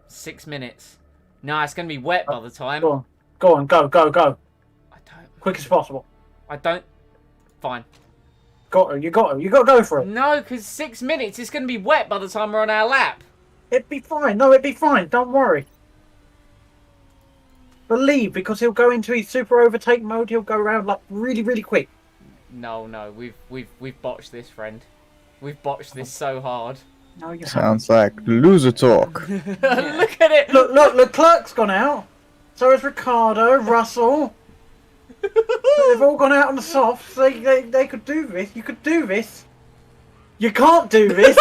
6 minutes. No, it's going to be wet by the time. Go on. I don't. Quick as possible. I don't. Fine. You got to go for it. No, because 6 minutes, it's going to be wet by the time we're on our lap. It'd be fine. No, it'd be fine. Don't worry. Believe, because he'll go into his super overtake mode. He'll go around like really, really quick. No, we've botched this, friend. We've botched this so hard. No, you Sounds like loser talk. haven't. Look at it. Look, Leclerc's gone out. So has Ricardo, Russell. They've all gone out on the softs. They could do this. You could do this. You can't do this.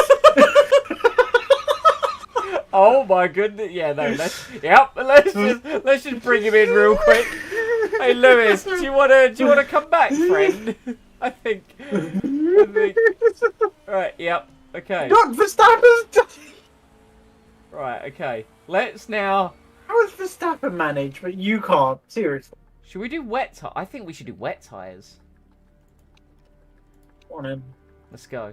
Oh my goodness! Yeah, no. Let's just bring him in real quick. Hey, Lewis, do you wanna come back, friend? I think. Right. Yep. Okay. Look, Verstappen's. Right. Okay. Let's now. How is Verstappen managed, but you can't? Seriously. Should we do wet tires? I think we should do wet tires. Go on in. Let's go.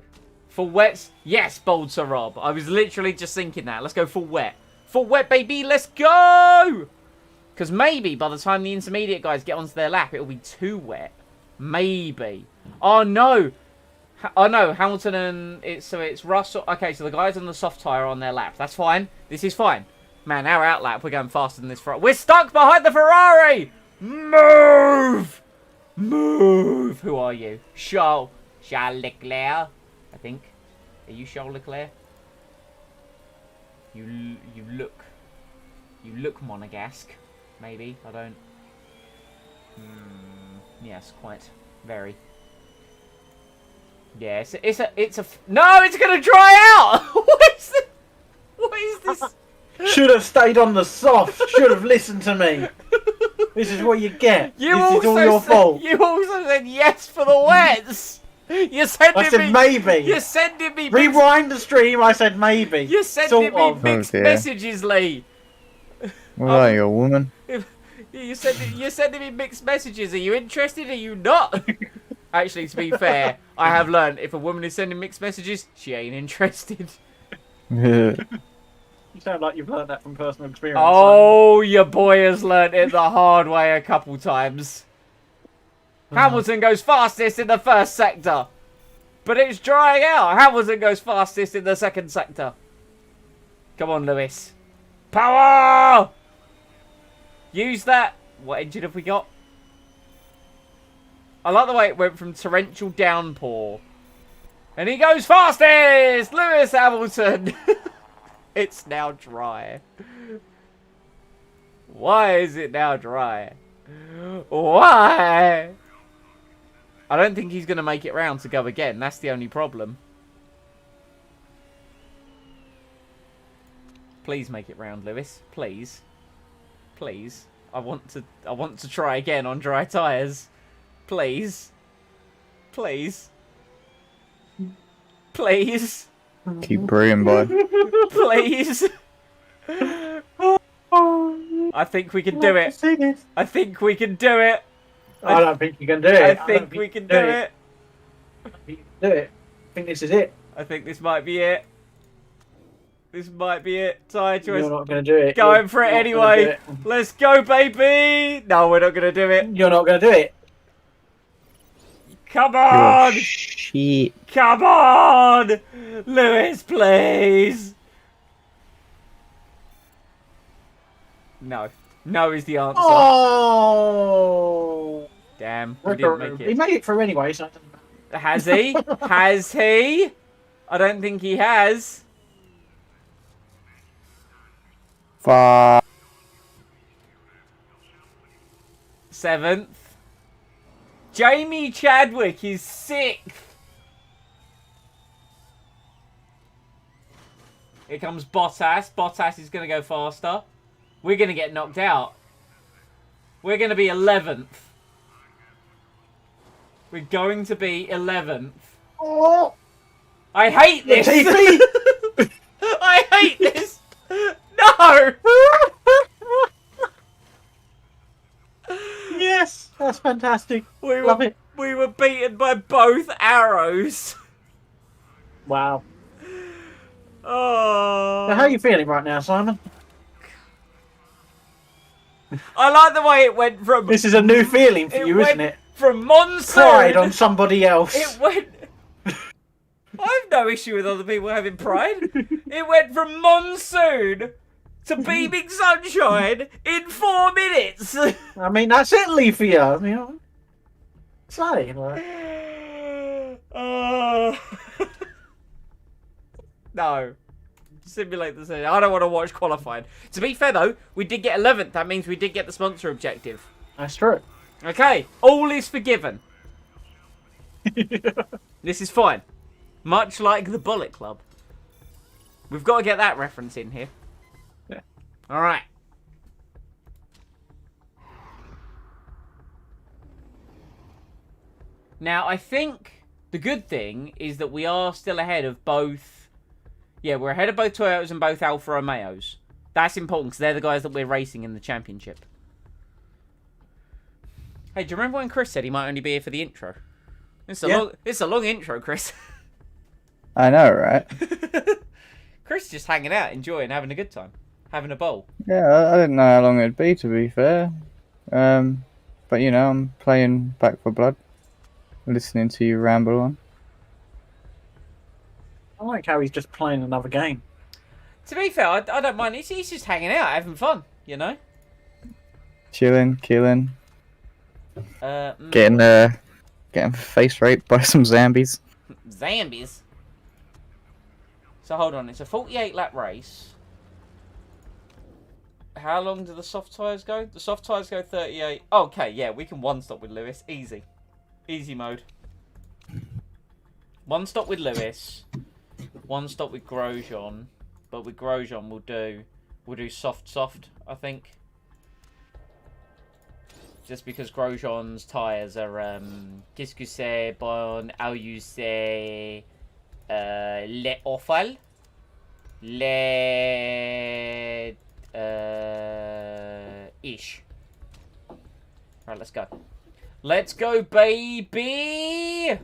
Full wets? Yes, bold Sir Rob. I was literally just thinking that. Let's go full wet. Full wet, baby. Let's go! Because maybe by the time the intermediate guys get onto their lap, it'll be too wet. Maybe. Oh, no. Oh, no. Hamilton and... It's Russell. Okay, so the guys on the soft tyre are on their lap. That's fine. This is fine. Man, our outlap, we're going faster than this. We're stuck behind the Ferrari! Move! Move! Who are you? Charles Leclerc, I think. Are you Charles Leclerc? You look Monegasque. Maybe. I don't... yes, quite. Very. Yeah, it's a... No, it's gonna dry out! What is this? Should have stayed on the soft. Should have listened to me. This is what you get. This is all your fault. You also said yes for the wets. You're sending I said maybe. You're sending me... Rewind the stream, I said maybe. You're sending me mixed messages, Lee. What are you, a woman? You're sending me mixed messages. Are you interested? Are you not? Actually, to be fair, I have learned if a woman is sending mixed messages, she ain't interested. You sound like you've learned that from personal experience. Oh, your boy has learned it the hard way a couple times. Hamilton goes fastest in the first sector. But it's drying out. Hamilton goes fastest in the second sector. Come on, Lewis. Power! Use that. What engine have we got? I like the way it went from torrential downpour. And he goes fastest! Lewis Hamilton! It's now dry. Why is it now dry? Why? I don't think he's going to make it round to go again. That's the only problem. Please make it round, Lewis. Please. Please. I want to try again on dry tyres. Please. Please. Please. Keep praying, boy. Please. I think we can do it. I think we can do it. I don't think you can do it. I think we can do it. I think you can do it. I think this is it. I think this might be it. This might be it. Tyre choice. You're not going to do it. Going for it anyway. Let's go, baby. No, we're not going to do it. You're not going to do it. Come on. Shit. Come on. Lewis, please. No. No is the answer. Oh! Damn. We didn't make He it. made it through anyway, so it doesn't matter. Has he? Has he? I don't think he has. Fuck. 7th. Jamie Chadwick is 6th. Here comes Bottas. Bottas is going to go faster. We're going to get knocked out. We're going to be 11th. We're going to be 11th. Oh! I hate this. TP! I hate this. No. Yes! That's fantastic. We Love were, it. we were beaten by both arrows. Wow. Oh. So how are you feeling right now, Simon? I like the way it went from. This is a new feeling for it you, went isn't it? From monsoon. Pride on somebody else. It went. I have no issue with other people having pride. It went from monsoon to beaming sunshine in 4 minutes. I mean, that's Italy for you. You know? Say, like, Oh. No. Simulate the scene. I don't want to watch qualifying. To be fair though, we did get 11th. That means we did get the sponsor objective. that's true. Okay, all is forgiven. This is fine. Much like the Bullet Club. We've got to get that reference in here. Yeah. Alright. Now, I think the good thing is that we are still ahead of both... Yeah, we're ahead of both Toyotas and both Alfa Romeos. That's important because they're the guys that we're racing in the championship. Hey, do you remember when Chris said he might only be here for the intro? It's a long intro, Chris. I know, right? Chris is just hanging out, enjoying, having a good time. Having a bowl. Yeah, I didn't know how long it'd be, to be fair. But, you know, I'm playing Back for Blood. Listening to you ramble on. I like how he's just playing another game. To be fair, I don't mind. He's just hanging out, having fun, you know? Chilling, killing. Mm. Getting face raped by some zombies. Zambies. So hold on, it's a 48 lap race. How long do the soft tyres go? The soft tyres go 38. Okay, yeah, we can one stop with Lewis. Easy. Easy mode. One stop with Lewis. One stop with Grosjean. But with Grosjean we'll do soft, I think. Just because Grosjean's tyres are qu'est-ce que c'est bon, how you say les offal? Les ish. Right, let's go. Let's go, baby!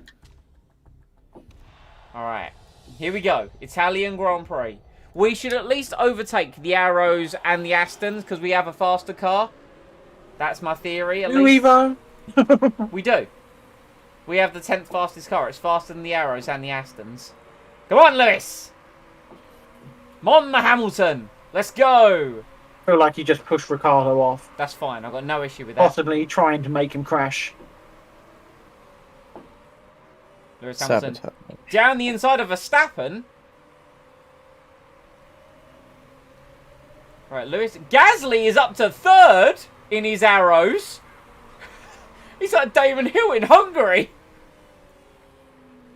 Alright, here we go. Italian Grand Prix. We should at least overtake the Arrows and the Astons because we have a faster car. That's my theory, at least. Evo. We do. We have the 10th fastest car. It's faster than the Arrows and the Astons. Come on, Lewis! Monma Hamilton! Let's go! I feel like he just pushed Ricardo off. That's fine. I've got no issue with that. Possibly trying to make him crash. Lewis Hamilton. Sabotage. Down the inside of Verstappen. Right, Right, Lewis. Gasly is up to 3rd in his arrows. He's like Damon Hill in Hungary.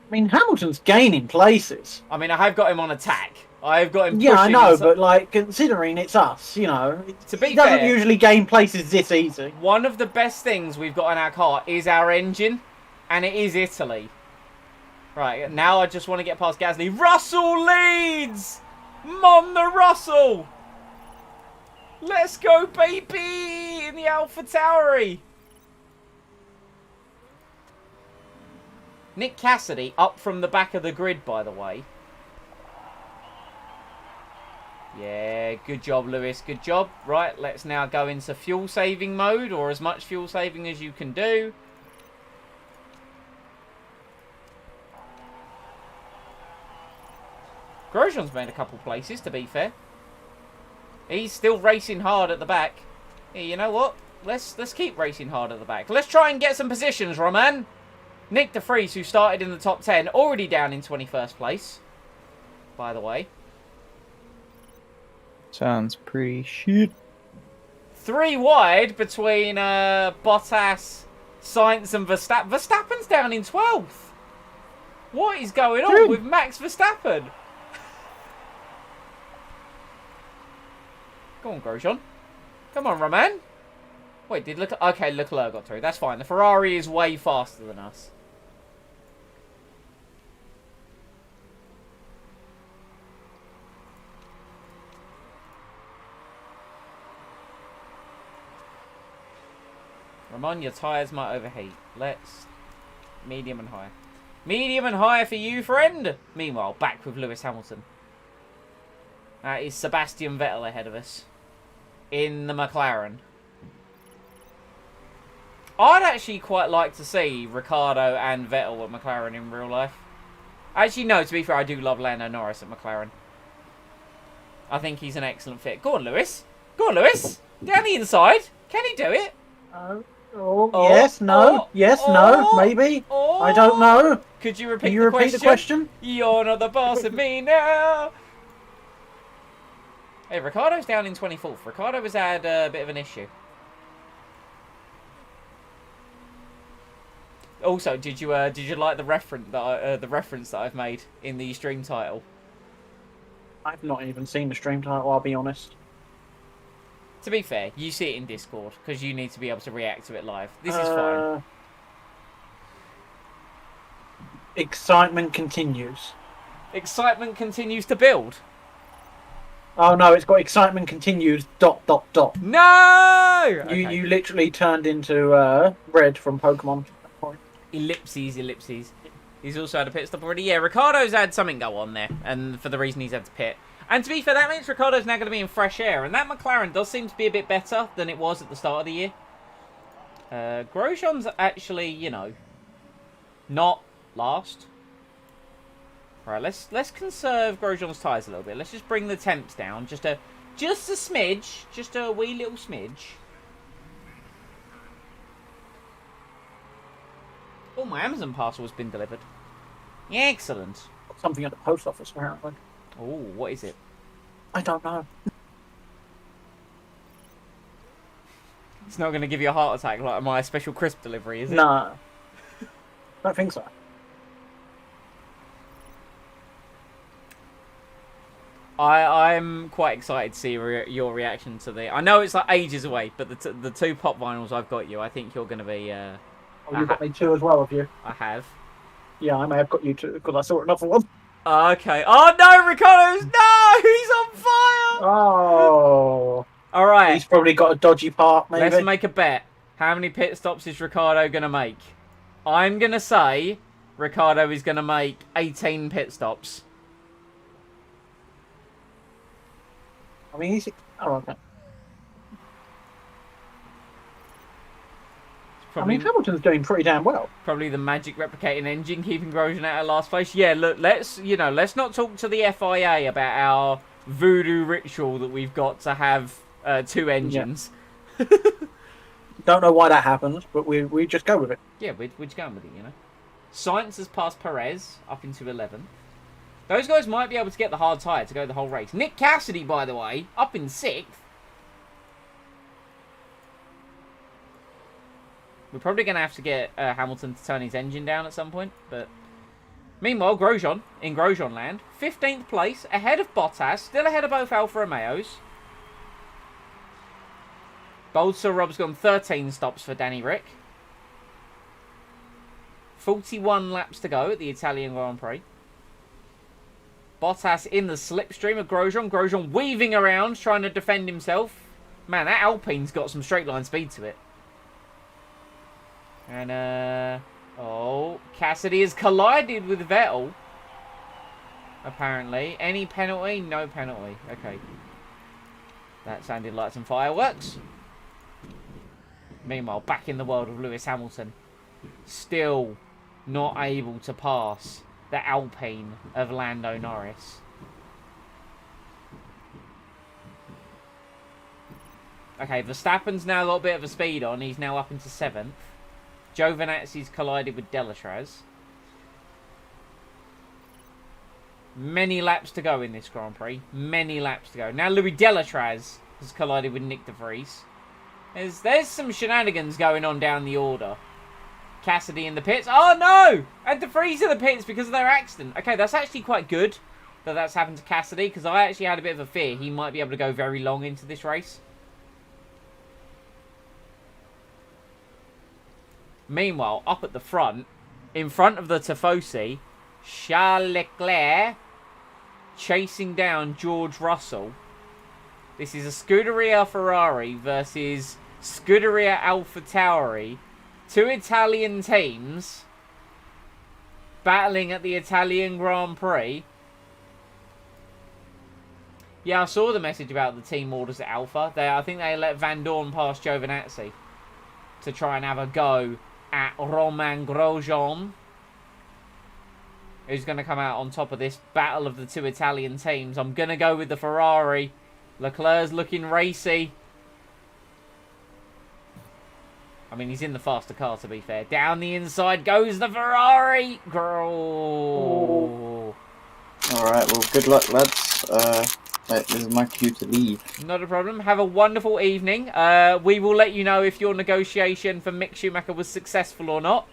I mean, Hamilton's gaining places. I mean, I have got him on attack. I've got him Yeah, I pushing know, his- but like considering it's us, you know, To be he doesn't fair- usually gain places this easy. One of the best things we've got in our car is our engine, and it is Italy. Right, now I just want to get past Gasly. Russell leads! Mon the Russell! Let's go, baby! In the Alpha Tauri! Nick Cassidy up from the back of the grid, by the way. Yeah, good job, Lewis. Good job. Right, let's now go into fuel saving mode, or as much fuel saving as you can do. Grosjean's made a couple places, to be fair. He's still racing hard at the back. Yeah, you know what? Let's keep racing hard at the back. Let's try and get some positions, Roman. Nick de Vries, who started in the top 10, already down in 21st place, by the way. Sounds pretty shit. 3 wide between Bottas, Sainz and Verstappen. Verstappen's down in 12th. What is going on with Max Verstappen? Go on, Grosjean. Come on, Roman. Wait, did Leclerc... Okay, Leclerc got through. That's fine. The Ferrari is way faster than us. Ramon, your tyres might overheat. Let's... medium and high. Medium and high for you, friend! Meanwhile, back with Lewis Hamilton. That is Sebastian Vettel ahead of us. In the McLaren. I'd actually quite like to see Ricciardo and Vettel at McLaren in real life. Actually, no, to be fair, I do love Lando Norris at McLaren. I think he's an excellent fit. Go on, Lewis. Go on, Lewis. Down the inside. Can he do it? Yes, no, yes, no, oh, maybe. oh. I don't know. Could you repeat, Can you repeat the question? You're not the boss of me now. Hey, Ricciardo's down in 24th. Ricciardo has had a bit of an issue. Also, did you like the reference that I've made in the stream title? I've not even seen the stream title, I'll be honest. To be fair, you see it in Discord because you need to be able to react to it live. This is fine. Excitement continues. Excitement continues to build. Oh no, it's got excitement continues ... No! You literally turned into Red from Pokemon. Ellipses. He's also had a pit stop already. Yeah, Ricciardo's had something go on there, and for the reason he's had to pit. And to be fair, that means Ricciardo's now going to be in fresh air, and that McLaren does seem to be a bit better than it was at the start of the year. Grosjean's actually, you know, not last. Right, let's conserve Grosjean's tyres a little bit. Let's just bring the temps down, just a smidge, just a wee little smidge. Oh, my Amazon parcel has been delivered. Yeah, excellent. Something at the post office, apparently. Oh, what is it? I don't know. It's not going to give you a heart attack like my special crisp delivery, is it? No. Don't think so. I'm quite excited to see your reaction to the... I know it's like ages away, but the 2 pop vinyls I've got you, I think you're going to be... Oh, you've got me 2 as well, have you? I have. Yeah, I may have got you 2 because I saw another one. Okay. Oh, no, Ricardo's... No! He's on fire! Oh. All right. He's probably got a dodgy part, maybe. Let's make a bet. How many pit stops is Ricardo going to make? I'm going to say Ricardo is going to make 18 pit stops. I mean, he's... Oh, okay. Probably, I mean, Hamilton's doing pretty damn well. Probably the magic replicating engine keeping Grosjean out of last place. Yeah, look, let's not talk to the FIA about our voodoo ritual that we've got to have 2 engines. Yeah. Don't know why that happens, but we just go with it. Yeah, we're just going with it, you know. Sainz has passed Perez up into 11th. Those guys might be able to get the hard tyre to go the whole race. Nick Cassidy, by the way, up in 6th. We're probably going to have to get Hamilton to turn his engine down at some point. But meanwhile, Grosjean, in Grosjean land, 15th place, ahead of Bottas, still ahead of both Alfa Romeos. Bold Sir Rob's gone 13 stops for Danny Rick. 41 laps to go at the Italian Grand Prix. Bottas in the slipstream of Grosjean. Grosjean weaving around, trying to defend himself. Man, that Alpine's got some straight line speed to it. And, oh, Cassidy has collided with Vettel. Apparently. Any penalty? No penalty. Okay. That sounded like some fireworks. Meanwhile, back in the world of Lewis Hamilton. Still not able to pass the Alpine of Lando Norris. Okay, Verstappen's now got a bit of a speed on. He's now up into 7th. Giovinazzi's collided with Delatraz. Many laps to go in this Grand Prix. Many laps to go. Now Louis Delatraz has collided with Nick de Vries. There's some shenanigans going on down the order. Cassidy in the pits. Oh, no! And de Vries in the pits because of their accident. Okay, that's actually quite good that that's happened to Cassidy, because I actually had a bit of a fear he might be able to go very long into this race. Meanwhile, up at the front, in front of the Tifosi, Charles Leclerc chasing down George Russell. This is a Scuderia Ferrari versus Scuderia AlphaTauri. Two Italian teams battling at the Italian Grand Prix. Yeah, I saw the message about the team orders at Alpha. I think they let Van Dorn pass Giovinazzi to try and have a go at Romain Grosjean, who's going to come out on top of this battle of the two Italian teams. I'm going to go with the Ferrari. Leclerc's looking racy. I mean, he's in the faster car, to be fair. Down the inside goes the Ferrari. Oh. Alright, well, good luck, lads. This is my cue to leave. Not a problem. Have a wonderful evening. We will let you know if your negotiation for Mick Schumacher was successful or not.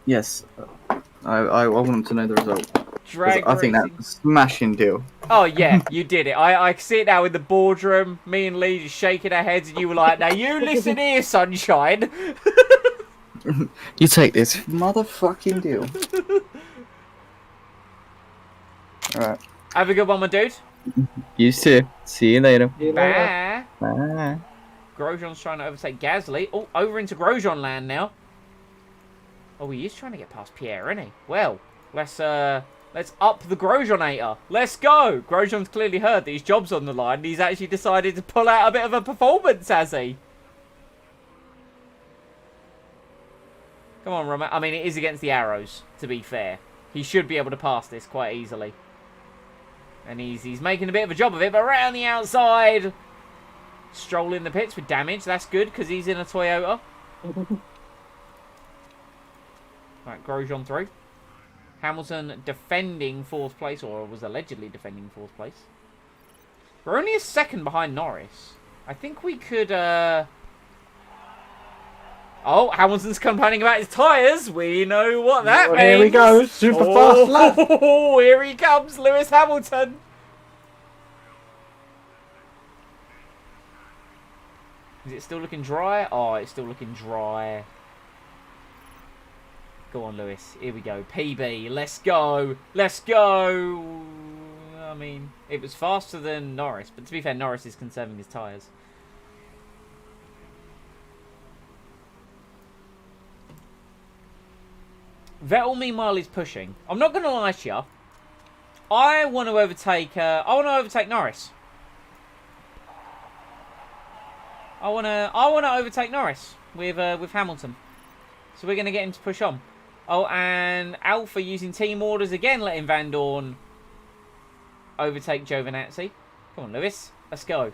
Yes. I want to know the result. I think racing. that's a smashing deal. Oh, yeah, you did it. I see it now in the boardroom. Me and Lee just shaking our heads, and you were like, now you listen here, sunshine. You take this motherfucking deal. Alright. Have a good one, my dude. You too. See you later. Bye. Bye. Grosjean's trying to overtake Gasly. Oh, over into Grosjean land now. Oh, he is trying to get past Pierre, isn't he? Well, let's up the Grosjeanator. Let's go. Grosjean's clearly heard that his job's on the line, and he's actually decided to pull out a bit of a performance, has he? Come on, Roman. I mean, it is against the arrows, to be fair. He should be able to pass this quite easily. And he's making a bit of a job of it, but right on the outside. Stroll in the pits with damage. That's good, because he's in a Toyota. Right, Grosjean through. Hamilton defending 4th place, or was allegedly defending 4th place. We're only a second behind Norris. I think we could, Oh, Hamilton's complaining about his tyres. We know what that means. Here we go. Super fast lap. Oh, here he comes, Lewis Hamilton. Is it still looking dry? Oh, it's still looking dry. Go on, Lewis. Here we go. PB. Let's go. Let's go. I mean, it was faster than Norris. But to be fair, Norris is conserving his tyres. Vettel, meanwhile, is pushing. I'm not going to lie to you. I want to overtake Norris. I want to overtake Norris with Hamilton. So we're going to get him to push on. Oh, and Alpha using team orders again, letting Van Dorn overtake Giovinazzi. Come on, Lewis. Let's go.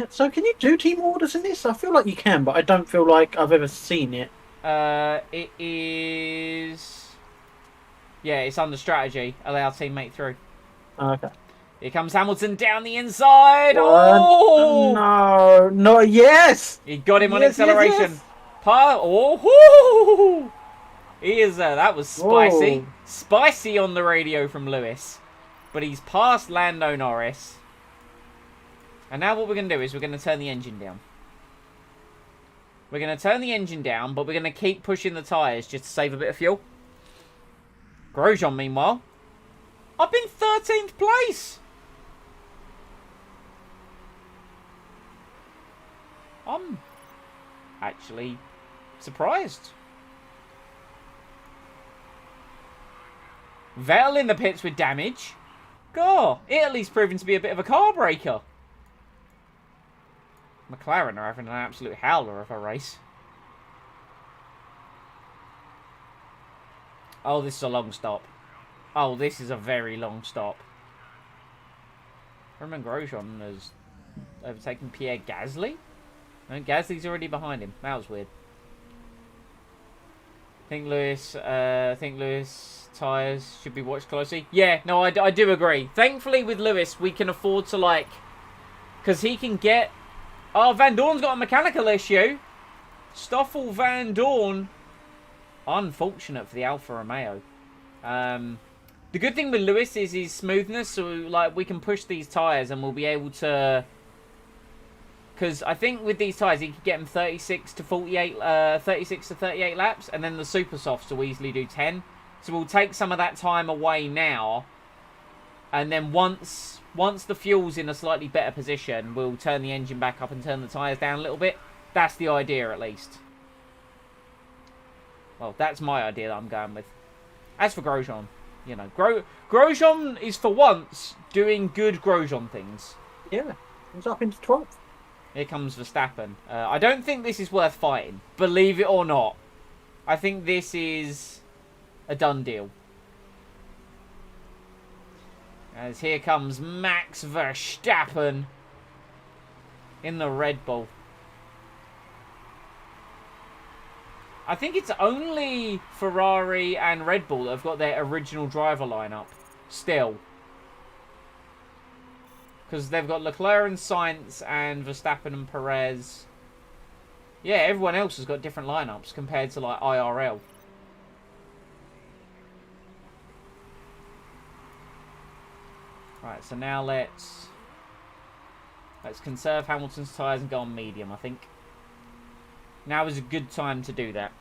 So can you do team orders in this? I feel like you can, but I don't feel like I've ever seen it. It is... Yeah, it's under strategy. Allow teammate through. Okay. Here comes Hamilton down the inside. Oh! No, yes! He got him on acceleration. Yes. Oh, he is. That was spicy. Whoa. Spicy on the radio from Lewis. But he's past Lando Norris. And now what we're going to do is we're going to turn the engine down. We're going to turn the engine down, but we're going to keep pushing the tyres just to save a bit of fuel. Grosjean, meanwhile. I've been 13th place. I'm actually surprised. Vettel in the pits with damage. God, Italy's proving to be a bit of a car breaker. McLaren are having an absolute howler of a race. Oh, this is a long stop. Oh, this is a very long stop. Romain Grosjean has overtaken Pierre Gasly. No, Gasly's already behind him. That was weird. Think Lewis tyres should be watched closely. Yeah, no, I do agree. Thankfully, with Lewis, we can afford to, like... Because he can get... Oh, Van Dorn's got a mechanical issue. Stoffel Van Dorn. Unfortunate for the Alfa Romeo. The good thing with Lewis is his smoothness. So, like, we can push these tyres and we'll be able to... Because I think with these tyres, he could get them 36 to 38 laps. And then the super softs will easily do 10. So we'll take some of that time away now. And then once the fuel's in a slightly better position, we'll turn the engine back up and turn the tyres down a little bit. That's the idea, at least. Well, that's my idea that I'm going with. As for Grosjean, you know, Grosjean is for once doing good Grosjean things. Yeah, he's up into 12th. Here comes Verstappen. I don't think this is worth fighting, believe it or not. I think this is a done deal. As here comes Max Verstappen in the Red Bull. I think it's only Ferrari and Red Bull that have got their original driver lineup still. Because they've got Leclerc and Sainz and Verstappen and Perez. Yeah, everyone else has got different lineups compared to like IRL. Right, so now let's conserve Hamilton's tyres and go on medium, I think. Now is a good time to do that.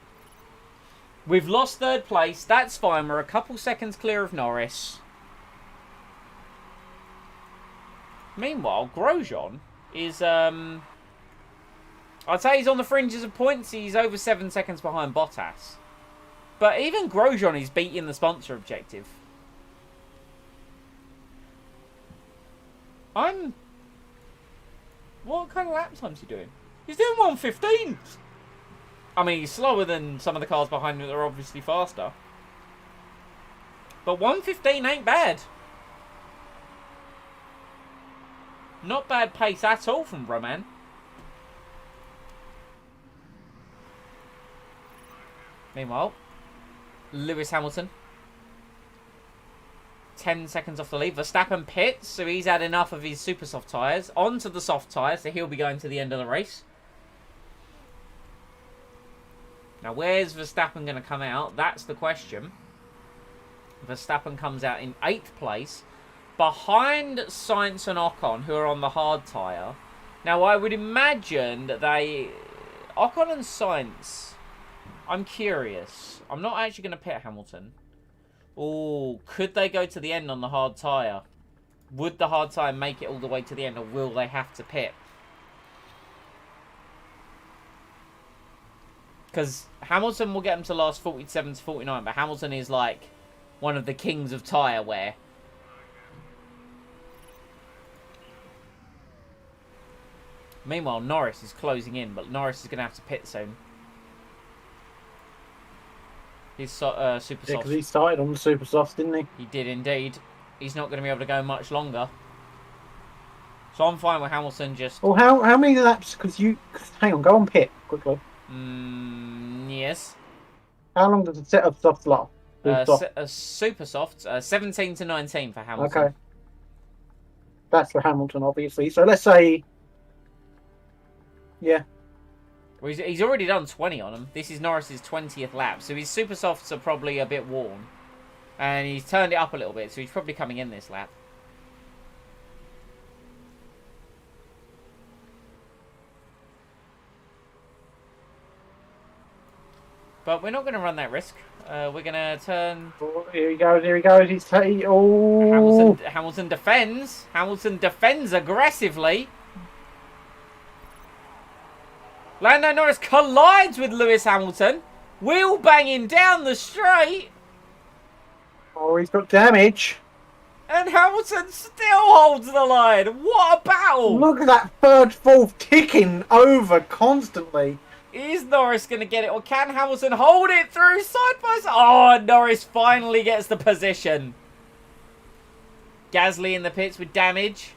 We've lost third place. That's fine. We're a couple seconds clear of Norris. Meanwhile, Grosjean is, I'd say he's on the fringes of points. He's over 7 seconds behind Bottas. But even Grosjean is beating the sponsor objective. What kind of lap time's he doing? He's doing 1:15. I mean, he's slower than some of the cars behind him that are obviously faster. But 1:15 ain't bad. Not bad pace at all from Roman. Meanwhile, Lewis Hamilton. 10 seconds off the lead. Verstappen pits, so he's had enough of his super soft tyres. Onto the soft tyres, so he'll be going to the end of the race. Now, where's Verstappen going to come out? That's the question. Verstappen comes out in 8th place, behind Sainz and Ocon, who are on the hard tyre. Now, I would imagine that Ocon and Sainz... I'm curious. I'm not actually going to pit Hamilton. Oh, could they go to the end on the hard tyre? Would the hard tyre make it all the way to the end, or will they have to pit? Because Hamilton will get them to last 47 to 49, but Hamilton is like one of the kings of tyre wear. Meanwhile, Norris is closing in, but Norris is going to have to pit soon. He's super soft. Yeah, because he started on the super softs, didn't he? He did indeed. He's not going to be able to go much longer. So I'm fine with Hamilton just... Well, how many laps? Hang on, go on pit quickly. Yes. How long does a set of softs last? Super soft, 17 to 19 for Hamilton. Okay. That's for Hamilton, obviously. So let's say... Yeah. Well, he's already done 20 on him. This is Norris's 20th lap, so his super softs are probably a bit worn. And he's turned it up a little bit, so he's probably coming in this lap. But we're not going to run that risk. We're going to turn... Oh, here he goes. Oh! Hamilton defends. Hamilton defends aggressively. Lando Norris collides with Lewis Hamilton. Wheel banging down the straight. Oh, he's got damage. And Hamilton still holds the line. What a battle. Look at that third, fourth ticking over constantly. Is Norris going to get it, or can Hamilton hold it through side by side? Oh, Norris finally gets the position. Gasly in the pits with damage.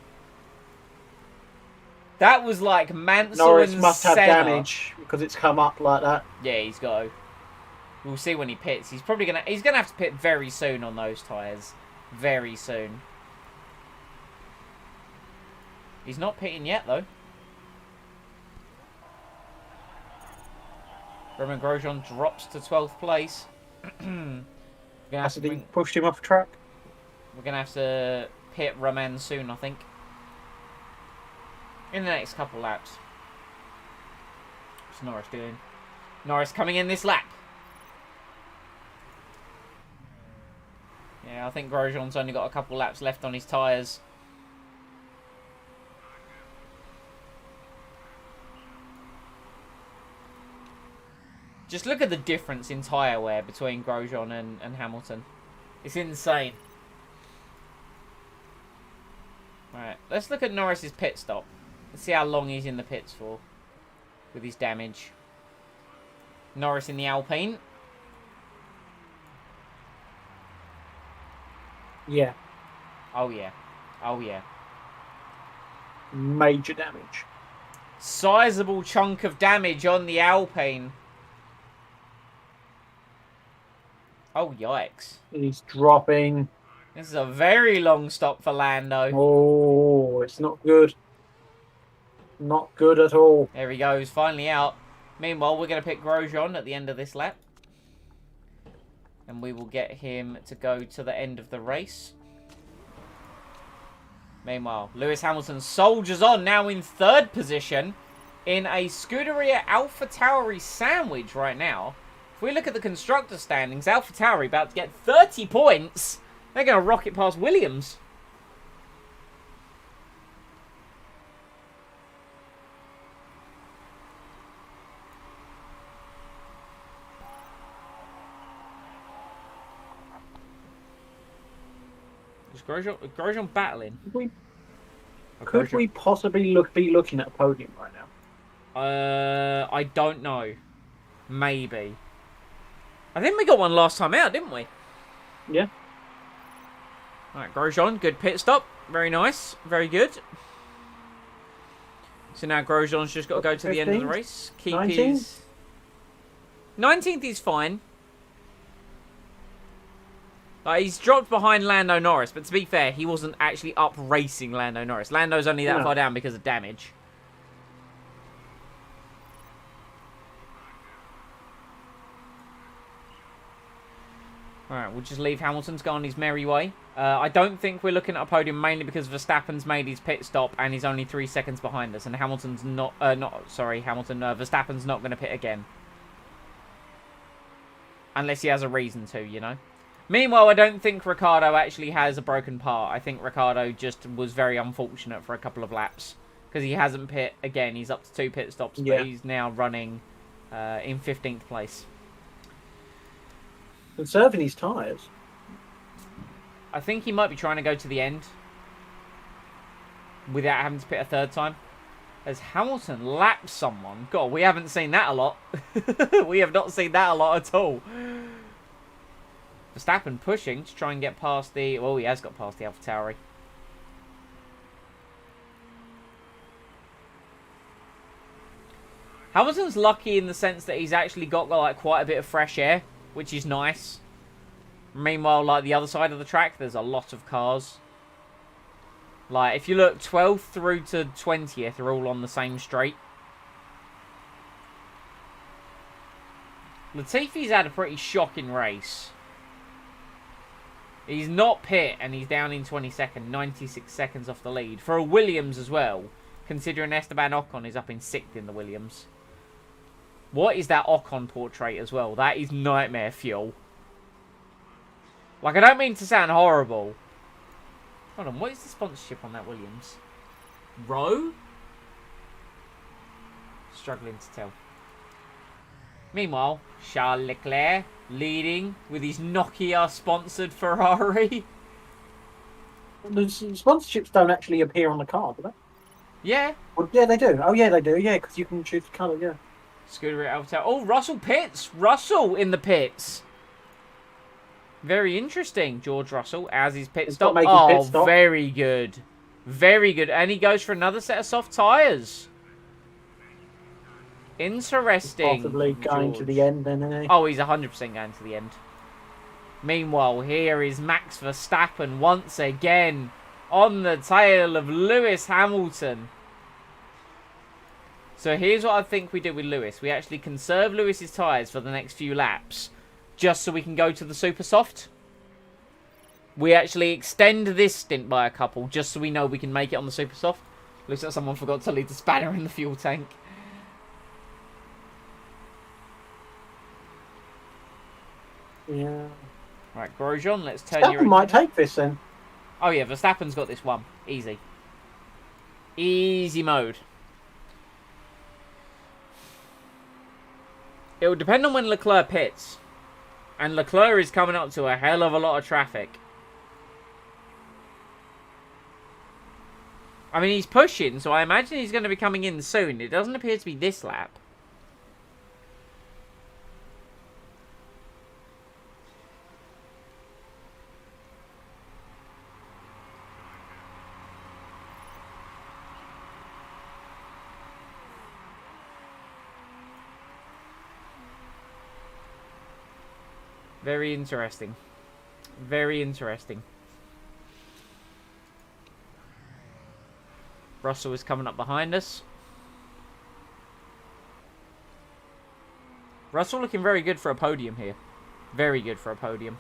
That was like Mansell Norris and must have Senna. damage because it's come up like that. Yeah, he's got to. We'll see when he pits. He's probably gonna have to pit very soon on those tyres. Very soon. He's not pitting yet though. Roman Grosjean drops to 12th place. Pushed him off track. We're going to have to pit Roman soon, I think. In the next couple laps. What's Norris doing? Norris coming in this lap. Yeah, I think Grosjean's only got a couple laps left on his tyres. Just look at the difference in tyre wear between Grosjean and Hamilton. It's insane. Alright, let's look at Norris's pit stop. Let's see how long he's in the pits for with his damage. Norris in the Alpine. Yeah. Oh yeah. Oh yeah. Major damage. Sizable chunk of damage on the Alpine. Oh, yikes. He's dropping. This is a very long stop for Lando. Oh, it's not good. Not good at all. There he goes, finally out. Meanwhile, we're going to pick Grosjean at the end of this lap. And we will get him to go to the end of the race. Meanwhile, Lewis Hamilton soldiers on, now in third position in a Scuderia AlphaTauri sandwich right now. If we look at the constructor standings, AlphaTauri about to get 30 points. They're going to rocket past Williams. Is Grosjean battling? Could we possibly be looking at a podium right now? I don't know. Maybe. I think we got one last time out, didn't we? Yeah. Alright, Grosjean, good pit stop. Very nice. Very good. So now Grosjean's just got to go to the end of the race. Keep 19th? his... 19th is fine. He's dropped behind Lando Norris, but to be fair, he wasn't actually up racing Lando Norris. Lando's only that far down because of damage. Alright, we'll just leave Hamilton to go on his merry way. I don't think we're looking at a podium mainly because Verstappen's made his pit stop and he's only 3 seconds behind us. And Hamilton's Verstappen's not going to pit again. Unless he has a reason to, you know. Meanwhile, I don't think Ricciardo actually has a broken part. I think Ricciardo just was very unfortunate for a couple of laps. Because he hasn't pit again. He's up to 2 pit stops, but he's now running in 15th place. Conserving his tyres. I think he might be trying to go to the end without having to pit a third time. As Hamilton laps someone. God, we haven't seen that a lot. We have not seen that a lot at all. Verstappen pushing to try and get past the... Well, he has got past the AlphaTauri. Hamilton's lucky in the sense that he's actually got like quite a bit of fresh air, which is nice. Meanwhile, like the other side of the track, there's a lot of cars. Like, if you look 12th through to 20th are all on the same straight. Latifi's had a pretty shocking race. He's not pit, and he's down in 22nd, 96 seconds off the lead. For a Williams as well, considering Esteban Ocon is up in 6th in the Williams. What is that Ocon portrait as well? That is nightmare fuel. Like, I don't mean to sound horrible. Hold on, what is the sponsorship on that Williams? Rowe? Struggling to tell. Meanwhile, Charles Leclerc leading with his Nokia-sponsored Ferrari. The sponsorships don't actually appear on the card, do they? Yeah. Well, yeah, they do. Oh, yeah, they do. Yeah, because you can choose the colour, yeah. Scooter at Alpha. Oh, Russell pits. Russell in the pits. Very interesting, George Russell, as his pit stop. Oh, pit stop. Very good. Very good. And he goes for another set of soft tyres. Interesting. Possibly going George. to the end, then, isn't he? Oh, he's 100% going to the end. Meanwhile, here is Max Verstappen once again on the tail of Lewis Hamilton. So here's what I think we did with Lewis. We actually conserve Lewis's tyres for the next few laps, just so we can go to the super soft. We actually extend this stint by a couple, just so we know we can make it on the super soft. Looks like someone forgot to leave the spanner in the fuel tank. Yeah. Right, Grosjean, let's turn you. Verstappen might take this then. Oh yeah, Verstappen's got this one. Easy. Easy mode. It will depend on when Leclerc pits. And Leclerc is coming up to a hell of a lot of traffic. I mean, he's pushing, so I imagine he's going to be coming in soon. It doesn't appear to be this lap. Very interesting. Very interesting. Russell is coming up behind us. Russell looking very good for a podium here. Very good for a podium.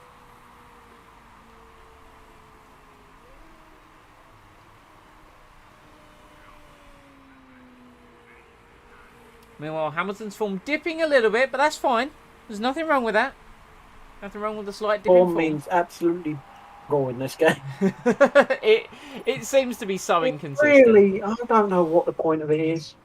Meanwhile, Hamilton's form dipping a little bit, but that's fine. There's nothing wrong with that. Nothing wrong with the slight dipping Form means absolutely go in this game. it seems to be so inconsistent. Really, I don't know what the point of it is.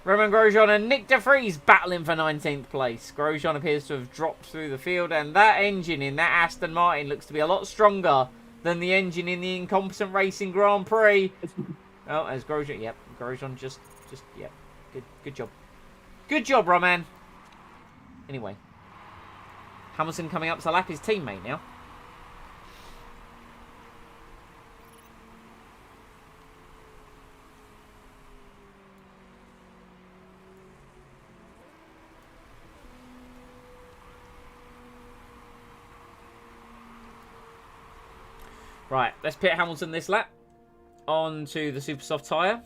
Romain Grosjean and Nick de Vries battling for 19th place. Grosjean appears to have dropped through the field, and that engine in that Aston Martin looks to be a lot stronger than the engine in the incompetent racing Grand Prix. Oh, as Grosjean, yep, Grosjean just, yep, good job. Good job, Romain. Anyway. Hamilton coming up to lap his teammate now. Right, let's pit Hamilton this lap. On to the super soft tyre.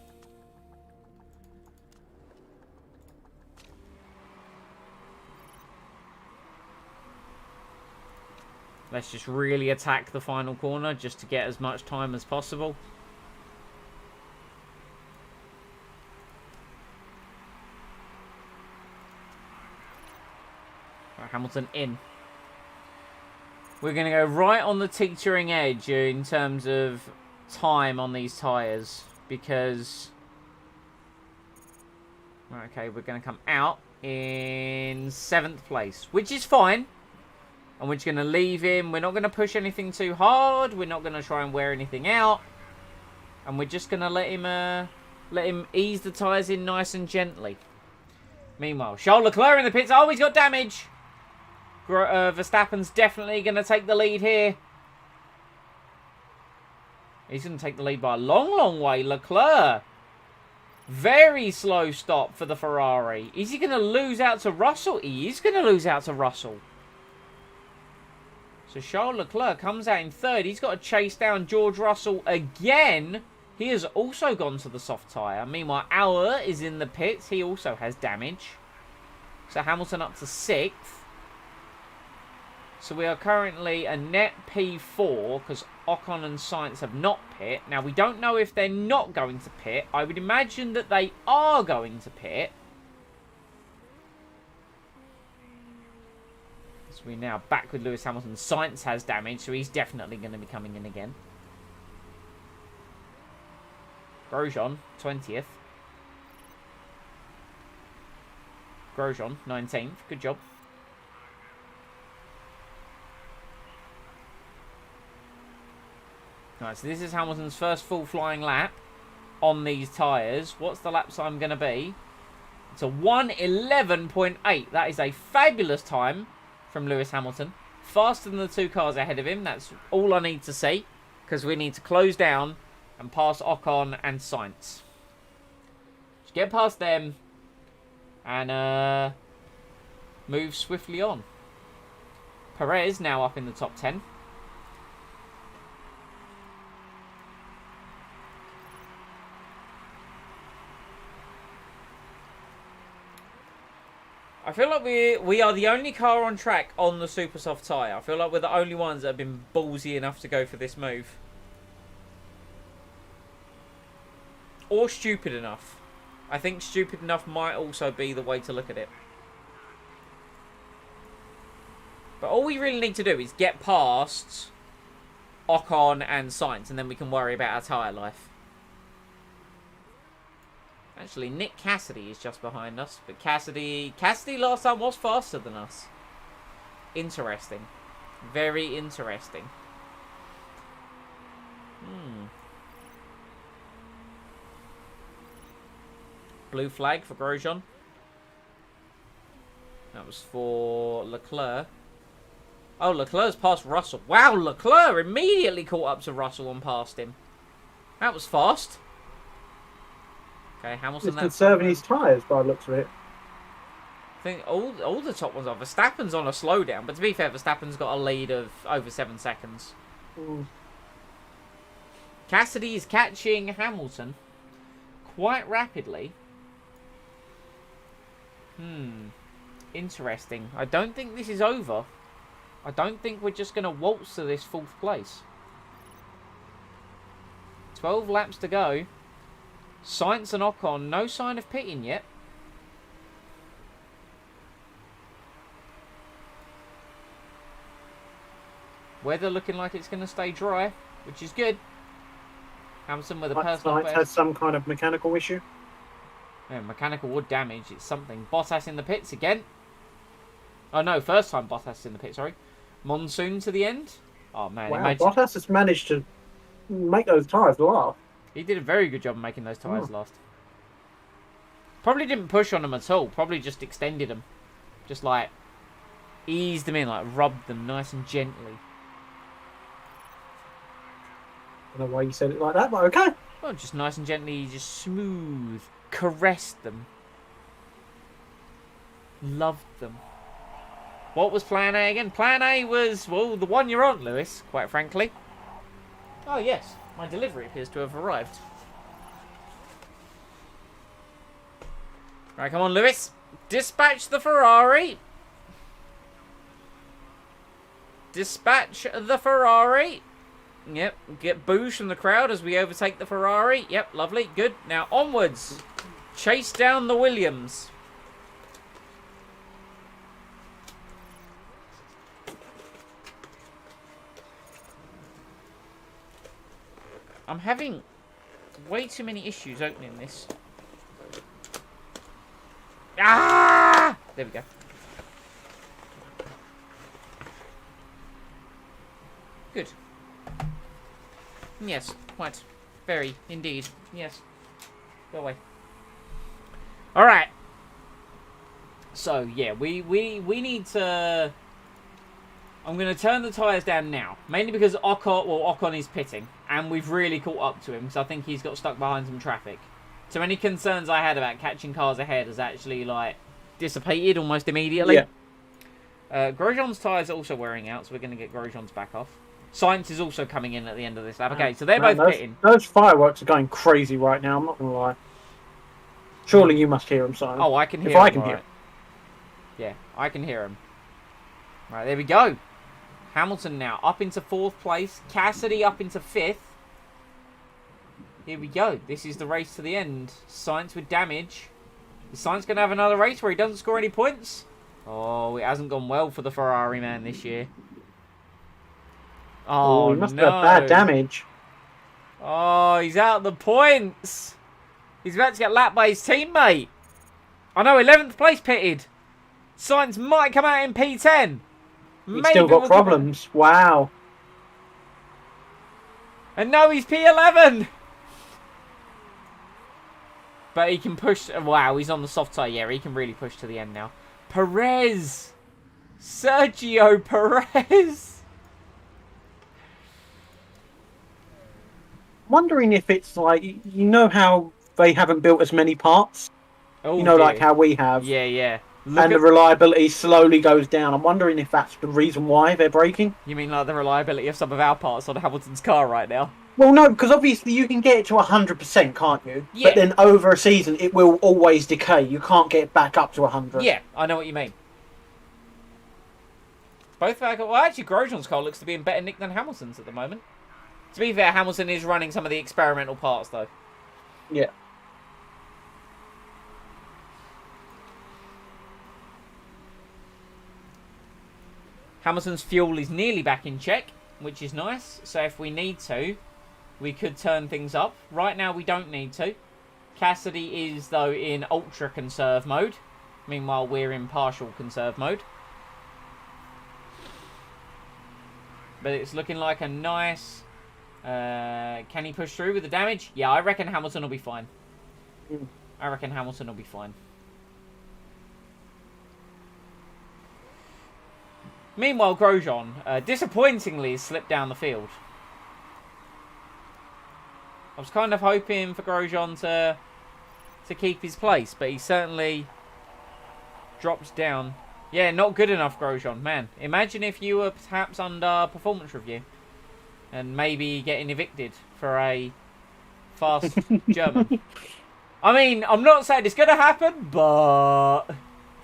Let's just really attack the final corner just to get as much time as possible. Right, Hamilton in. We're going to go right on the teetering edge in terms of time on these tyres. Because... Okay, we're going to come out in 7th place. Which is fine. And we're just going to leave him. We're not going to push anything too hard. We're not going to try and wear anything out. And we're just going to let him ease the tyres in nice and gently. Meanwhile, Charles Leclerc in the pits. Oh, he's got damage. Verstappen's definitely going to take the lead here. He's going to take the lead by a long, long way. Leclerc. Very slow stop for the Ferrari. Is he going to lose out to Russell? He is going to lose out to Russell. So Charles Leclerc comes out in 3rd. He's got to chase down George Russell again. He has also gone to the soft tyre. Meanwhile, Auer is in the pits. He also has damage. So Hamilton up to 6th. So we are currently a net P4 because Ocon and Sainz have not pit. Now, we don't know if they're not going to pit. I would imagine that they are going to pit. So we're now back with Lewis Hamilton. Sainz has damage, so he's definitely going to be coming in again. Grosjean, 20th. Grosjean, 19th. Good job. Right, so this is Hamilton's first full flying lap on these tyres. What's the lap time going to be? It's a 1:11.8. That is a fabulous time from Lewis Hamilton. Faster than the two cars ahead of him. That's all I need to see. Because we need to close down and pass Ocon and Sainz. Just get past them and move swiftly on. Perez now up in the top 10. I feel like we are the only car on track on the super soft tyre. I feel like we're the only ones that have been ballsy enough to go for this move. Or stupid enough. I think stupid enough might also be the way to look at it. But all we really need to do is get past Ocon and Sainz, and then we can worry about our tyre life. Actually, Nick Cassidy is just behind us, but Cassidy last time was faster than us. Interesting. Very interesting. Blue flag for Grosjean. That was for Leclerc. Oh, Leclerc's passed Russell. Wow, Leclerc immediately caught up to Russell and passed him. That was fast. Okay, Hamilton. He's conserving his tyres by the looks of it. I think all the top ones are. Verstappen's on a slowdown, but to be fair, Verstappen's got a lead of over 7 seconds. Cassidy is catching Hamilton quite rapidly. Interesting. I don't think this is over. I don't think we're just going to waltz to this 4th place. 12 laps to go. Sainz and Ocon, no sign of pitting yet. Weather looking like it's going to stay dry, which is good. Hamilton with a personal best. Has some kind of mechanical issue. Yeah, mechanical wood damage, it's something. Bottas in the pits again. Oh no, first time Bottas in the pit, sorry. Monsoon to the end. Oh man, wow, imagine. Bottas has managed to make those tyres last. He did a very good job of making those tyres last. Probably didn't push on them at all. Probably just extended them. Just like eased them in, like rubbed them nice and gently. I don't know why you said it like that, but okay. Well, just nice and gently, just smooth. Caressed them. Loved them. What was plan A again? Plan A was, well, the one you're on, Lewis, quite frankly. Oh, yes. My delivery appears to have arrived. Right, come on, Lewis. Dispatch the Ferrari. Dispatch the Ferrari. Yep, get boos from the crowd as we overtake the Ferrari. Yep, lovely, good. Now, onwards. Chase down the Williams. I'm having way too many issues opening this. Ah! There we go. Good. Yes, quite. Very, indeed. Yes. Go away. Alright. So, yeah, we need to... I'm going to turn the tyres down now. Mainly because Ocon is pitting. And we've really caught up to him. Because I think he's got stuck behind some traffic. So any concerns I had about catching cars ahead has actually, like, dissipated almost immediately. Yeah. Grosjean's tyres are also wearing out. So we're going to get Grosjean's back off. Sainz is also coming in at the end of this lap. Okay, so they're both pitting. Those fireworks are going crazy right now. I'm not going to lie. Surely you must hear them, Simon. Oh, I can hear them. If I can hear them. Yeah, I can hear them. Right, there we go. Hamilton now up into 4th place. Cassidy up into 5th. Here we go. This is the race to the end. Sainz with damage. Is Sainz going to have another race where he doesn't score any points? Oh, it hasn't gone well for the Ferrari man this year. Oh, he must no. have bad damage. Oh, he's out the points. He's about to get lapped by his teammate. I know, 11th place pitted. Sainz might come out in P10. He's still got problems. Wow. And no, he's P11. But he can push. Wow, he's on the soft side. Yeah, he can really push to the end now. Perez. Sergio Perez. Wondering if it's like, you know how they haven't built as many parts? Oh, you know, dear. like how we have. Yeah, yeah. And the reliability slowly goes down. I'm wondering if that's the reason why they're breaking. You mean like the reliability of some of our parts on Hamilton's car right now? Well, no, because obviously you can get it to 100%, can't you? Yeah. But then over a season, it will always decay. You can't get it back up to 100. Yeah, I know what you mean. Both our... Well, actually, Grosjean's car looks to be in better nick than Hamilton's at the moment. To be fair, Hamilton is running some of the experimental parts, though. Yeah. Hamilton's fuel is nearly back in check, which is nice. So if we need to, we could turn things up. Right now, we don't need to. Cassidy is, though, in ultra conserve mode. Meanwhile, we're in partial conserve mode. But it's looking like a nice... can he push through with the damage? Yeah, I reckon Hamilton will be fine. I reckon Hamilton will be fine. Meanwhile, Grosjean, disappointingly, slipped down the field. I was kind of hoping for Grosjean to keep his place, but he certainly drops down. Yeah, not good enough, Grosjean. Man, imagine if you were perhaps under performance review and maybe getting evicted for a fast German. I mean, I'm not saying it's going to happen, but...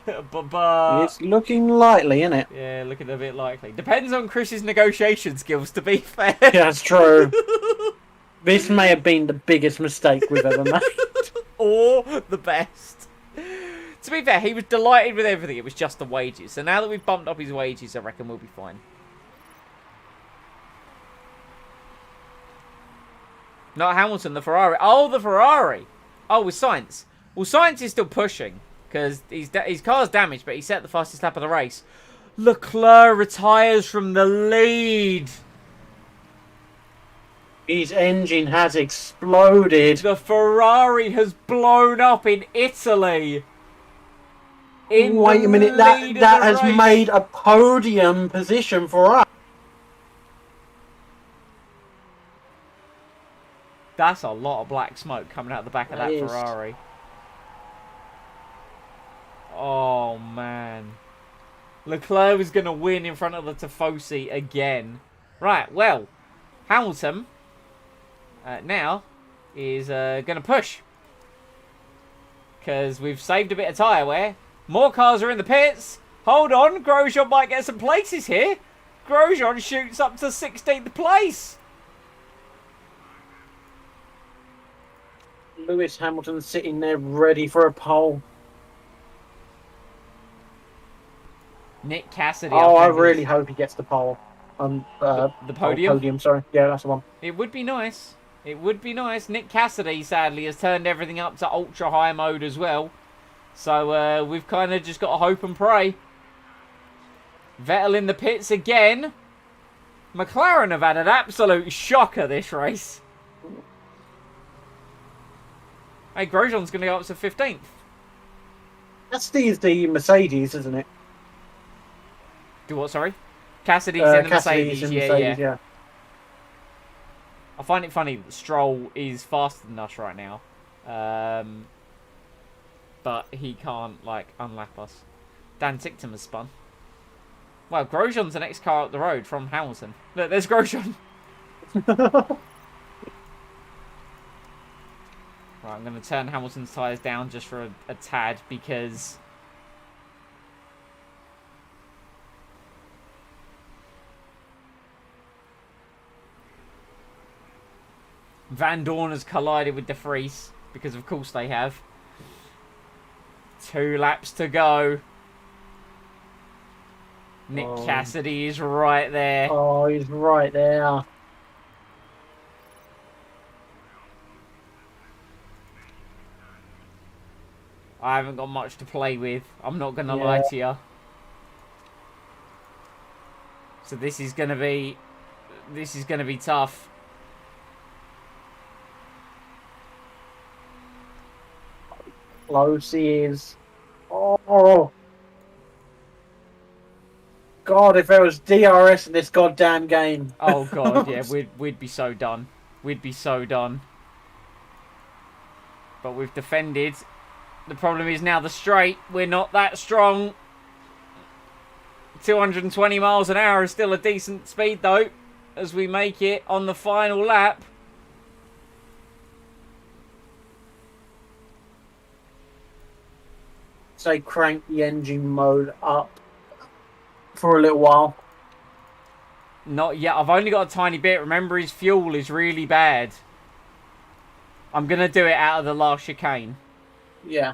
but... It's looking likely, isn't it? Yeah, looking a bit likely. Depends on Chris's negotiation skills, to be fair. Yeah, that's true. This may have been the biggest mistake we've ever made. Or the best. To be fair, he was delighted with everything. It was just the wages. So now that we've bumped up his wages, I reckon we'll be fine. Not Hamilton, the Ferrari. Oh, the Ferrari. Oh, with Sainz. Well, Sainz is still pushing because his car's damaged, but he set the fastest lap of the race. Leclerc retires from the lead. His engine has exploded. The Ferrari has blown up in Italy. Wait a minute, that has made a podium position for us. That's a lot of black smoke coming out the back of that That is. Ferrari. Oh, man. Leclerc was going to win in front of the Tifosi again. Right, well, Hamilton now is going to push. Because we've saved a bit of tyre wear. More cars are in the pits. Hold on, Grosjean might get some places here. Grosjean shoots up to 16th place. Lewis Hamilton sitting there ready for a pole. Nick Cassidy. Oh, I really hope he gets the pole. The podium? Podium, sorry. Yeah, that's the one. It would be nice. It would be nice. Nick Cassidy, sadly, has turned everything up to ultra high mode as well. So we've kind of just got to hope and pray. Vettel in the pits again. McLaren have had an absolute shocker this race. Hey, Grosjean's going to go up to 15th. That's the Mercedes, isn't it? Do what, sorry? Cassidy's in the Cassidy's Mercedes. in Yeah, Mercedes, yeah. yeah. I find it funny that Stroll is faster than us right now. But he can't, like, unlap us. Dan Tickton has spun. Well, Grosjean's the next car up the road from Hamilton. Look, there's Grosjean. Right, I'm going to turn Hamilton's tyres down just for a tad because... Van Dorn has collided with De Vries, because of course they have. 2 laps to go. Nick Cassidy is right there. Oh, he's right there. I haven't got much to play with. I'm not going to lie to you. So this is going to be tough. Close he is. Oh. God, if there was DRS in this goddamn game. Oh god, yeah, we'd be so done. We'd be so done. But we've defended. The problem is now the straight. We're not that strong. 220 miles an hour is still a decent speed though, as we make it on the final lap. Say crank the engine mode up for a little while. Not yet. I've only got a tiny bit. Remember, his fuel is really bad. I'm going to do it out of the last chicane. Yeah.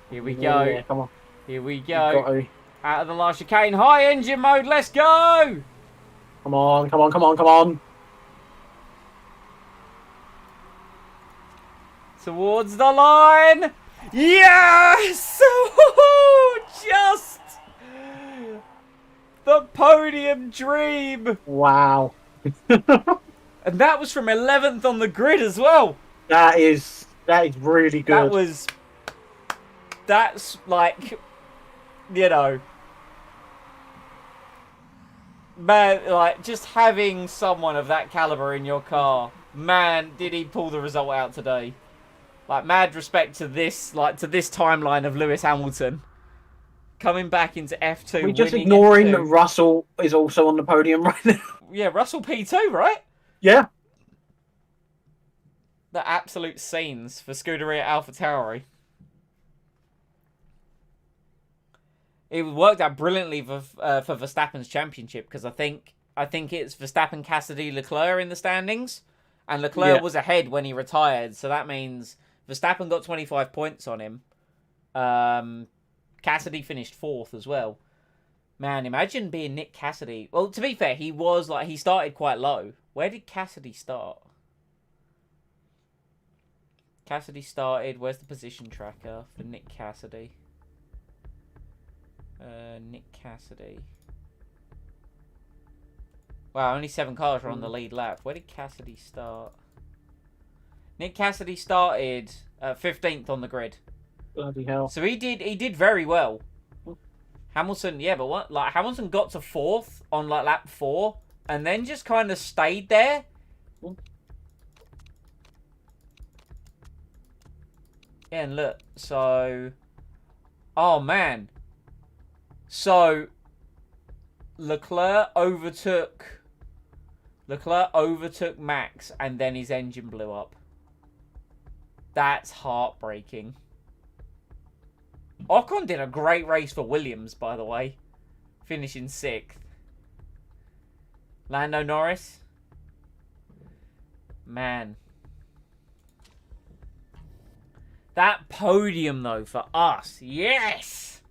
Here we go. Yeah, come on. Here we You've got go. to. Out of the last chicane. High engine mode. Let's go. Come on, come on, come on, come on. Towards the line. Yes! Just the podium dream. Wow. And that was from 11th on the grid as well. That is really good. That's like, you know, man, like just having someone of that caliber in your car, man, did he pull the result out today. Like, mad respect to this, to this timeline of Lewis Hamilton coming back into F2. We're just ignoring that F2. Russell is also on the podium right now. Yeah, Russell P2, right? Yeah. The absolute scenes for Scuderia AlphaTauri. It worked out brilliantly for Verstappen's championship because I think it's Verstappen, Cassidy, Leclerc in the standings, and Leclerc was ahead when he retired, so that means Verstappen got 25 points on him. Cassidy finished 4th as well. Man, imagine being Nick Cassidy. Well, to be fair, he started quite low. Where did Cassidy start? Cassidy started. Where's the position tracker for Nick Cassidy? Nick Cassidy. Wow, only 7 cars were on the lead lap. Where did Cassidy start? Nick Cassidy started 15th on the grid. Bloody hell. So he did very well. Hamilton, yeah, but what? Like Hamilton got to 4th on like lap 4, and then just kind of stayed there. Yeah, and look, so, oh man, so Leclerc overtook Max, and then his engine blew up. That's heartbreaking. Ocon did a great race for Williams, by the way, finishing 6th. Lando Norris, man. That podium, though, for us. Yes!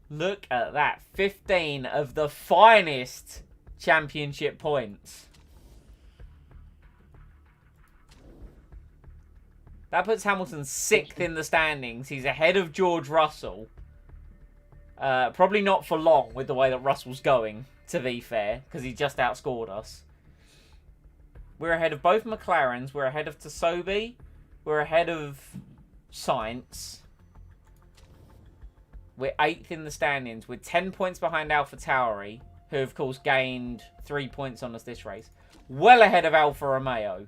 Look at that. 15 of the finest championship points. That puts Hamilton 6th in the standings. He's ahead of George Russell. Probably not for long with the way that Russell's going, to be fair, because he just outscored us. We're ahead of both McLarens. We're ahead of Tsunoda. We're ahead of Sainz. We're 8th in the standings. We're 10 points behind AlphaTauri, who of course gained 3 points on us this race. Well ahead of Alfa Romeo.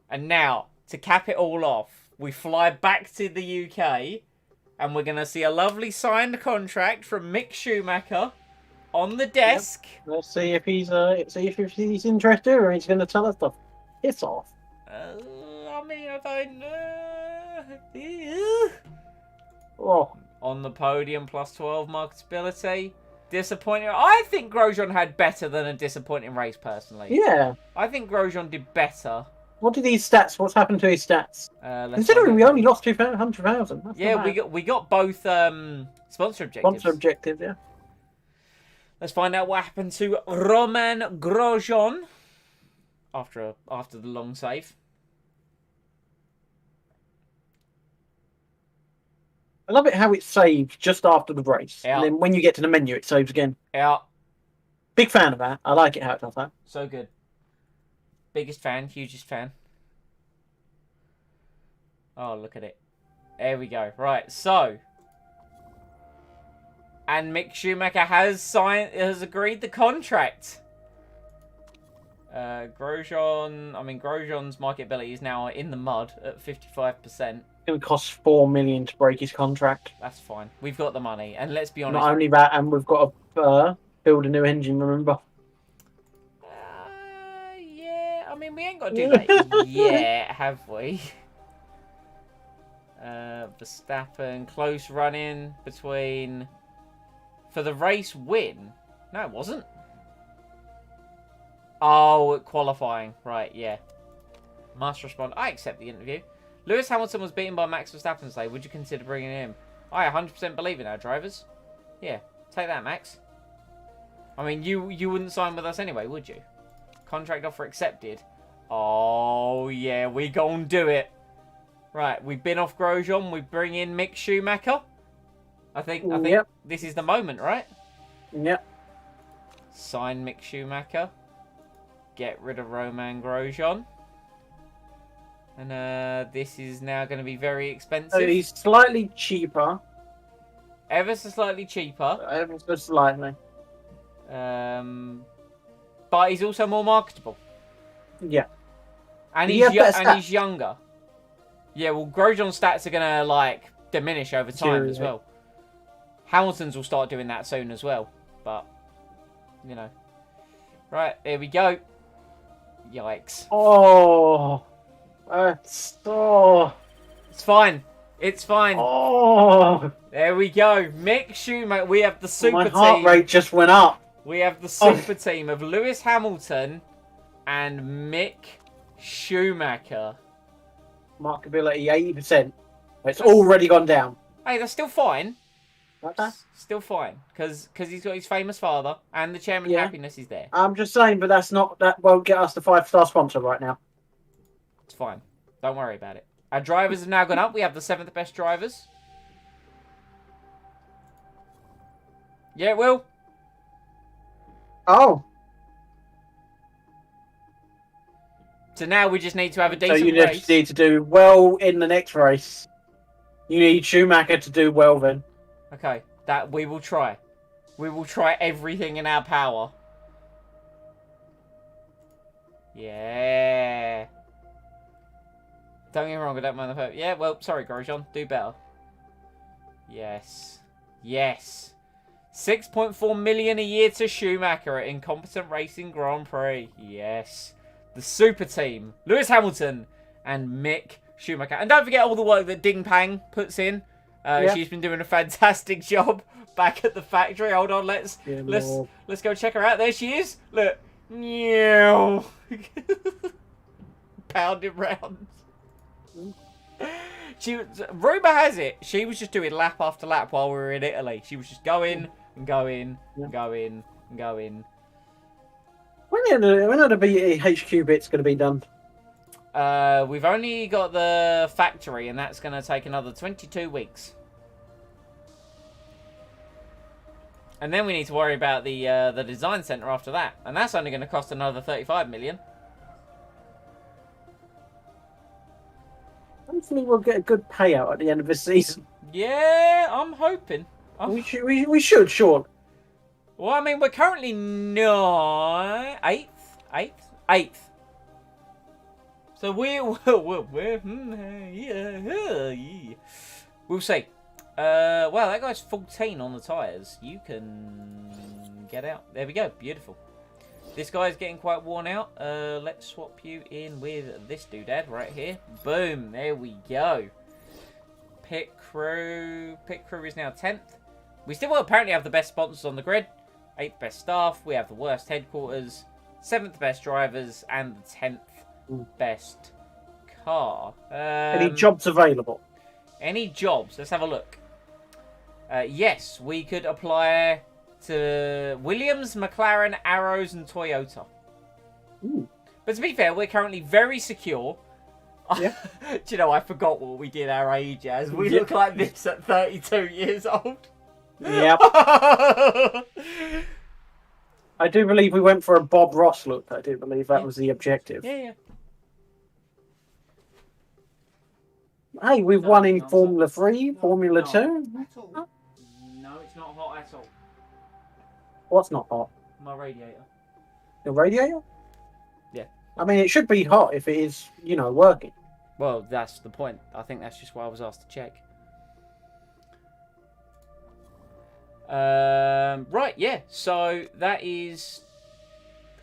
And now, to cap it all off, we fly back to the UK, and we're going to see a lovely signed contract from Mick Schumacher on the desk. Yep. Let's see if he's interested, or he's going to tell us to piss off. I mean, I don't know. Oh. On the podium, plus 12 marketability. Disappointing. I think Grosjean had better than a disappointing race, personally. Yeah. I think Grosjean did better. What did his stats? What's happened to his stats? Considering we only lost 200,000. Yeah, we got both sponsor objectives. Sponsor objectives, yeah. Let's find out what happened to Romain Grosjean after the long save. I love it how it saves just after the race. Yeah. And then when you get to the menu, it saves again. Yeah. Big fan of that. I like it how it does that. So good. Biggest fan, hugest fan. Oh, look at it. There we go. Right, so. And Mick Schumacher has agreed the contract. Grosjean's marketability is now in the mud at 55%. It would cost 4 million to break his contract. That's fine. We've got the money, and let's be honest. Not only that, and we've got to build a new engine. Remember? Yeah. I mean, we ain't got to do that yet, have we? Verstappen, close run-in between for the race win. No, it wasn't. Oh, qualifying. Right, yeah. Must respond. I accept the interview. Lewis Hamilton was beaten by Max Verstappen today. Would you consider bringing him? I 100% believe in our drivers. Yeah, take that, Max. I mean, you wouldn't sign with us anyway, would you? Contract offer accepted. Oh, yeah, we gon' do it. Right, we've been off Grosjean. We bring in Mick Schumacher. I think Yep. this is the moment, right? Yep. Sign Mick Schumacher. Get rid of Romain Grosjean. And this is now going to be very expensive. So he's slightly cheaper. Ever so slightly cheaper. Ever so slightly. But he's also more marketable. Yeah. And Did he have better stats? he's younger. Yeah, well, Grosjean's stats are going to, like, diminish over time as well. Hamilton's will start doing that soon as well. But, you know. Right, there we go. Yikes. Oh. That's so. It's fine. It's fine. Oh. There we go. Mick Schumacher. We have the super My team. heart rate just went up. We have the super team of Lewis Hamilton and Mick Schumacher. Markability 80%. It's already gone down. Hey, that's still fine. Okay. Still fine. Because he's got his famous father and the chairman's happiness is there. I'm just saying, but that won't get us the 5-star sponsor right now. It's fine. Don't worry about it. Our drivers have now gone up. We have the 7th best drivers. Yeah, it will. Oh. So now we just need to have a So decent you race. just need to do well in the next race. You need Schumacher to do well then. Okay, that we will try. We will try everything in our power. Yeah. Don't get me wrong, I don't mind the vote. Yeah, well, sorry, Grosjean. Do better. Yes. Yes. 6.4 million a year to Schumacher at Incompetent Racing Grand Prix. Yes. The super team. Lewis Hamilton and Mick Schumacher. And don't forget all the work that Ding Pang puts in. She's been doing a fantastic job back at the factory. Hold on, let's go check her out. There she is. Look. Meow. Pounding round. Rumour has it, she was just doing lap after lap while we were in Italy. She was just going and going and going and going. When are the HQ bits going to be done? We've only got the factory, and that's going to take another 22 weeks. And then we need to worry about the design centre after that, and that's only going to cost another 35 million. Hopefully we'll get a good payout at the end of this season. Yeah, I'm hoping. We should, sure. Well, I mean, we're currently eighth. So we're we'll see. Well, that guy's 14 on the tyres. You can get out. There we go. Beautiful. This guy's getting quite worn out. Let's swap you in with this doodad right here. Boom. There we go. Pit crew. Pit crew is now 10th. We still apparently have the best sponsors on the grid. 8th best staff. We have the worst headquarters, 7th best drivers, and the 10th best car. Any jobs available? Any jobs? Let's have a look. Yes, we could apply to Williams, McLaren, Arrows, and Toyota. Ooh. But to be fair, we're currently very secure. Yeah. Do you know, I forgot what we did our age as. We look like this at 32 years old. Yep. I do believe we went for a Bob Ross look. I do believe that was the objective. Yeah. Hey, we've won in Formula 3, Formula 2. No, it's not hot at all. What's not hot? My radiator. The radiator? Yeah. I mean, it should be hot if it is, working. Well, that's the point. I think that's just why I was asked to check. Right, yeah. So that is...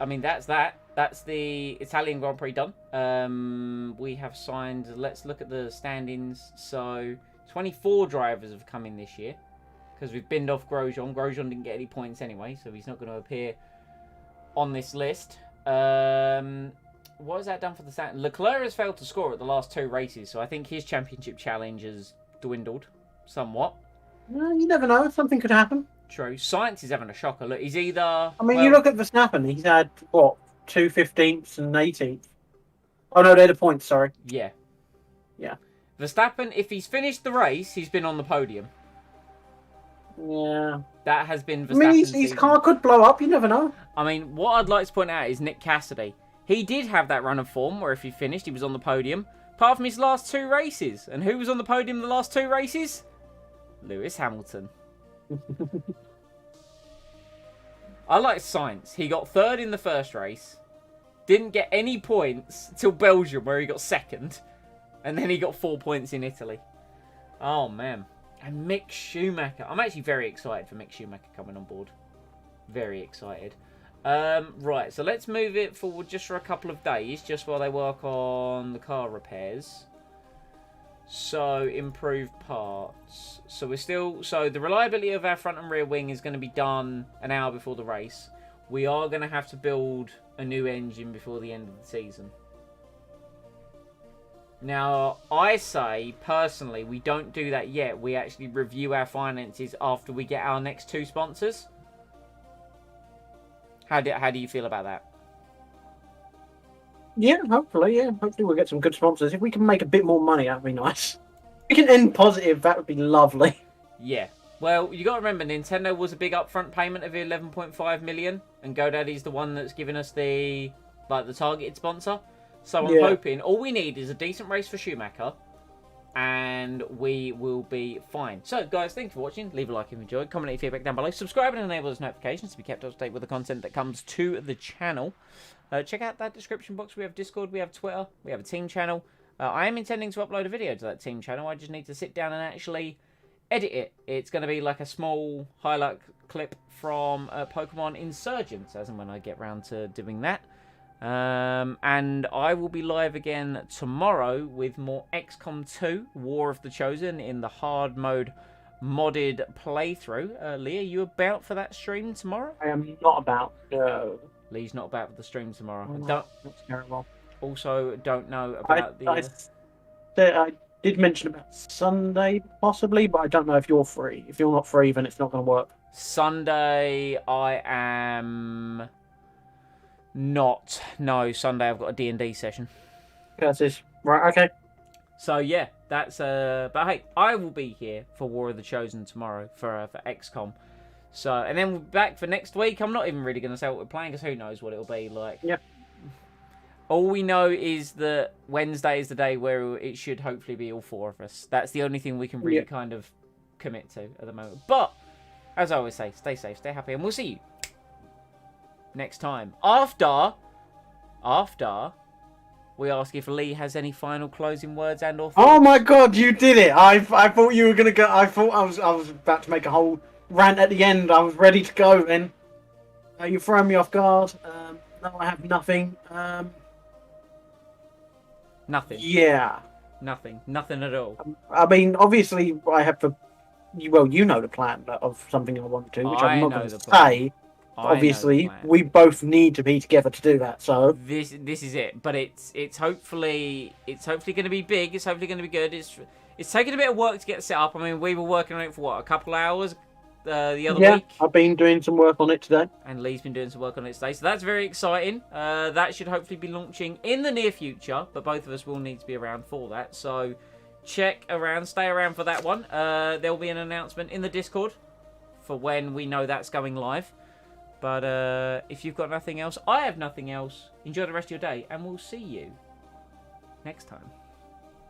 I mean, that's that. That's the Italian Grand Prix done. We have signed... Let's look at the standings. So, 24 drivers have come in this year. Because we've binned off Grosjean. Grosjean didn't get any points anyway, so he's not going to appear on this list. What has that done for the stand? Leclerc has failed to score at the last 2 races, so I think his championship challenge has dwindled somewhat. Well, you never know. Something could happen. True. Science is having a shocker. Look, he's either... I mean, you look at Verstappen. He's had, 2 15ths and 18th. Oh, no, they're the points, sorry. Yeah. Yeah. Verstappen, if he's finished the race, he's been on the podium. Yeah. That has been Verstappen's I mean, his season. car could blow up. You never know. I mean, what I'd like to point out is Nick Cassidy. He did have that run of form where if he finished, he was on the podium. Apart from his last 2 races. And who was on the podium the last 2 races? Lewis Hamilton. I like Sainz. He got 3rd in the first race. Didn't get any points till Belgium where he got 2nd. And then he got 4 points in Italy. Oh, man. And Mick Schumacher. I'm actually very excited for Mick Schumacher coming on board. Very excited. Right, so let's move it forward just for a couple of days, just while they work on the car repairs. So, improved parts. So the reliability of our front and rear wing is going to be done an hour before the race. We are going to have to build a new engine before the end of the season. Now, I say, personally, we don't do that yet. We actually review our finances after we get our next 2 sponsors. How do you feel about that? Yeah, hopefully we'll get some good sponsors. If we can make a bit more money, that'd be nice. If we can end positive, that would be lovely. Yeah. Well, you got to remember, Nintendo was a big upfront payment of 11.5 million, and GoDaddy's the one that's given us the targeted sponsor. So I'm hoping all we need is a decent race for Schumacher, and we will be fine. So, guys, thanks for watching. Leave a like if you enjoyed. Comment any feedback down below. Subscribe and enable those notifications to be kept up to date with the content that comes to the channel. Check out that description box. We have Discord, we have Twitter, we have a team channel. I am intending to upload a video to that team channel. I just need to sit down and actually edit it. It's going to be like a small highlight clip from Pokemon Insurgents, as and when I get round to doing that. And I will be live again tomorrow with more XCOM 2, War of the Chosen, in the hard mode modded playthrough. Lee, are you about for that stream tomorrow? I am not about. No. Lee's not about for the stream tomorrow. Oh, Don't, that's terrible. also, don't know about I did mention about Sunday, possibly, but I don't know if you're free. If you're not free, then it's not going to work. Sunday, I am not. No, Sunday I've got a D&D session. That's it. Right, okay. So, yeah, that's... but hey, I will be here for War of the Chosen tomorrow for XCOM. So, and then we're back for next week. I'm not even really going to say what we're playing, because who knows what it'll be like. Yep. All we know is that Wednesday is the day where it should hopefully be all 4 of us. That's the only thing we can really kind of commit to at the moment. But, as I always say, stay safe, stay happy, and we'll see you next time. After we ask if Lee has any final closing words and or thoughts. Oh my god, you did it! I thought you were going to go... I thought I was about to make a whole rant at the end. I was ready to go then. You're throwing me off guard. No, I have nothing. Nothing. Yeah. Nothing at all. I mean, obviously, I have the... Well, you know the plan of something I want to do, which I'm not going to say I know the Obviously, plan. we both need to be together to do that. So This is it, but it's hopefully going to be big. It's hopefully going to be good. It's taken a bit of work to get set up. I mean, we were working on it for what, a couple hours the other yeah, week, I've been doing some work on it today. and Lee's been doing some work on it today. So that's very exciting. That should hopefully be launching in the near future, but both of us will need to be around for that. So stay around for that one. There will be an announcement in the Discord for when we know that's going live. But if you've got nothing else, I have nothing else. Enjoy the rest of your day, and we'll see you next time.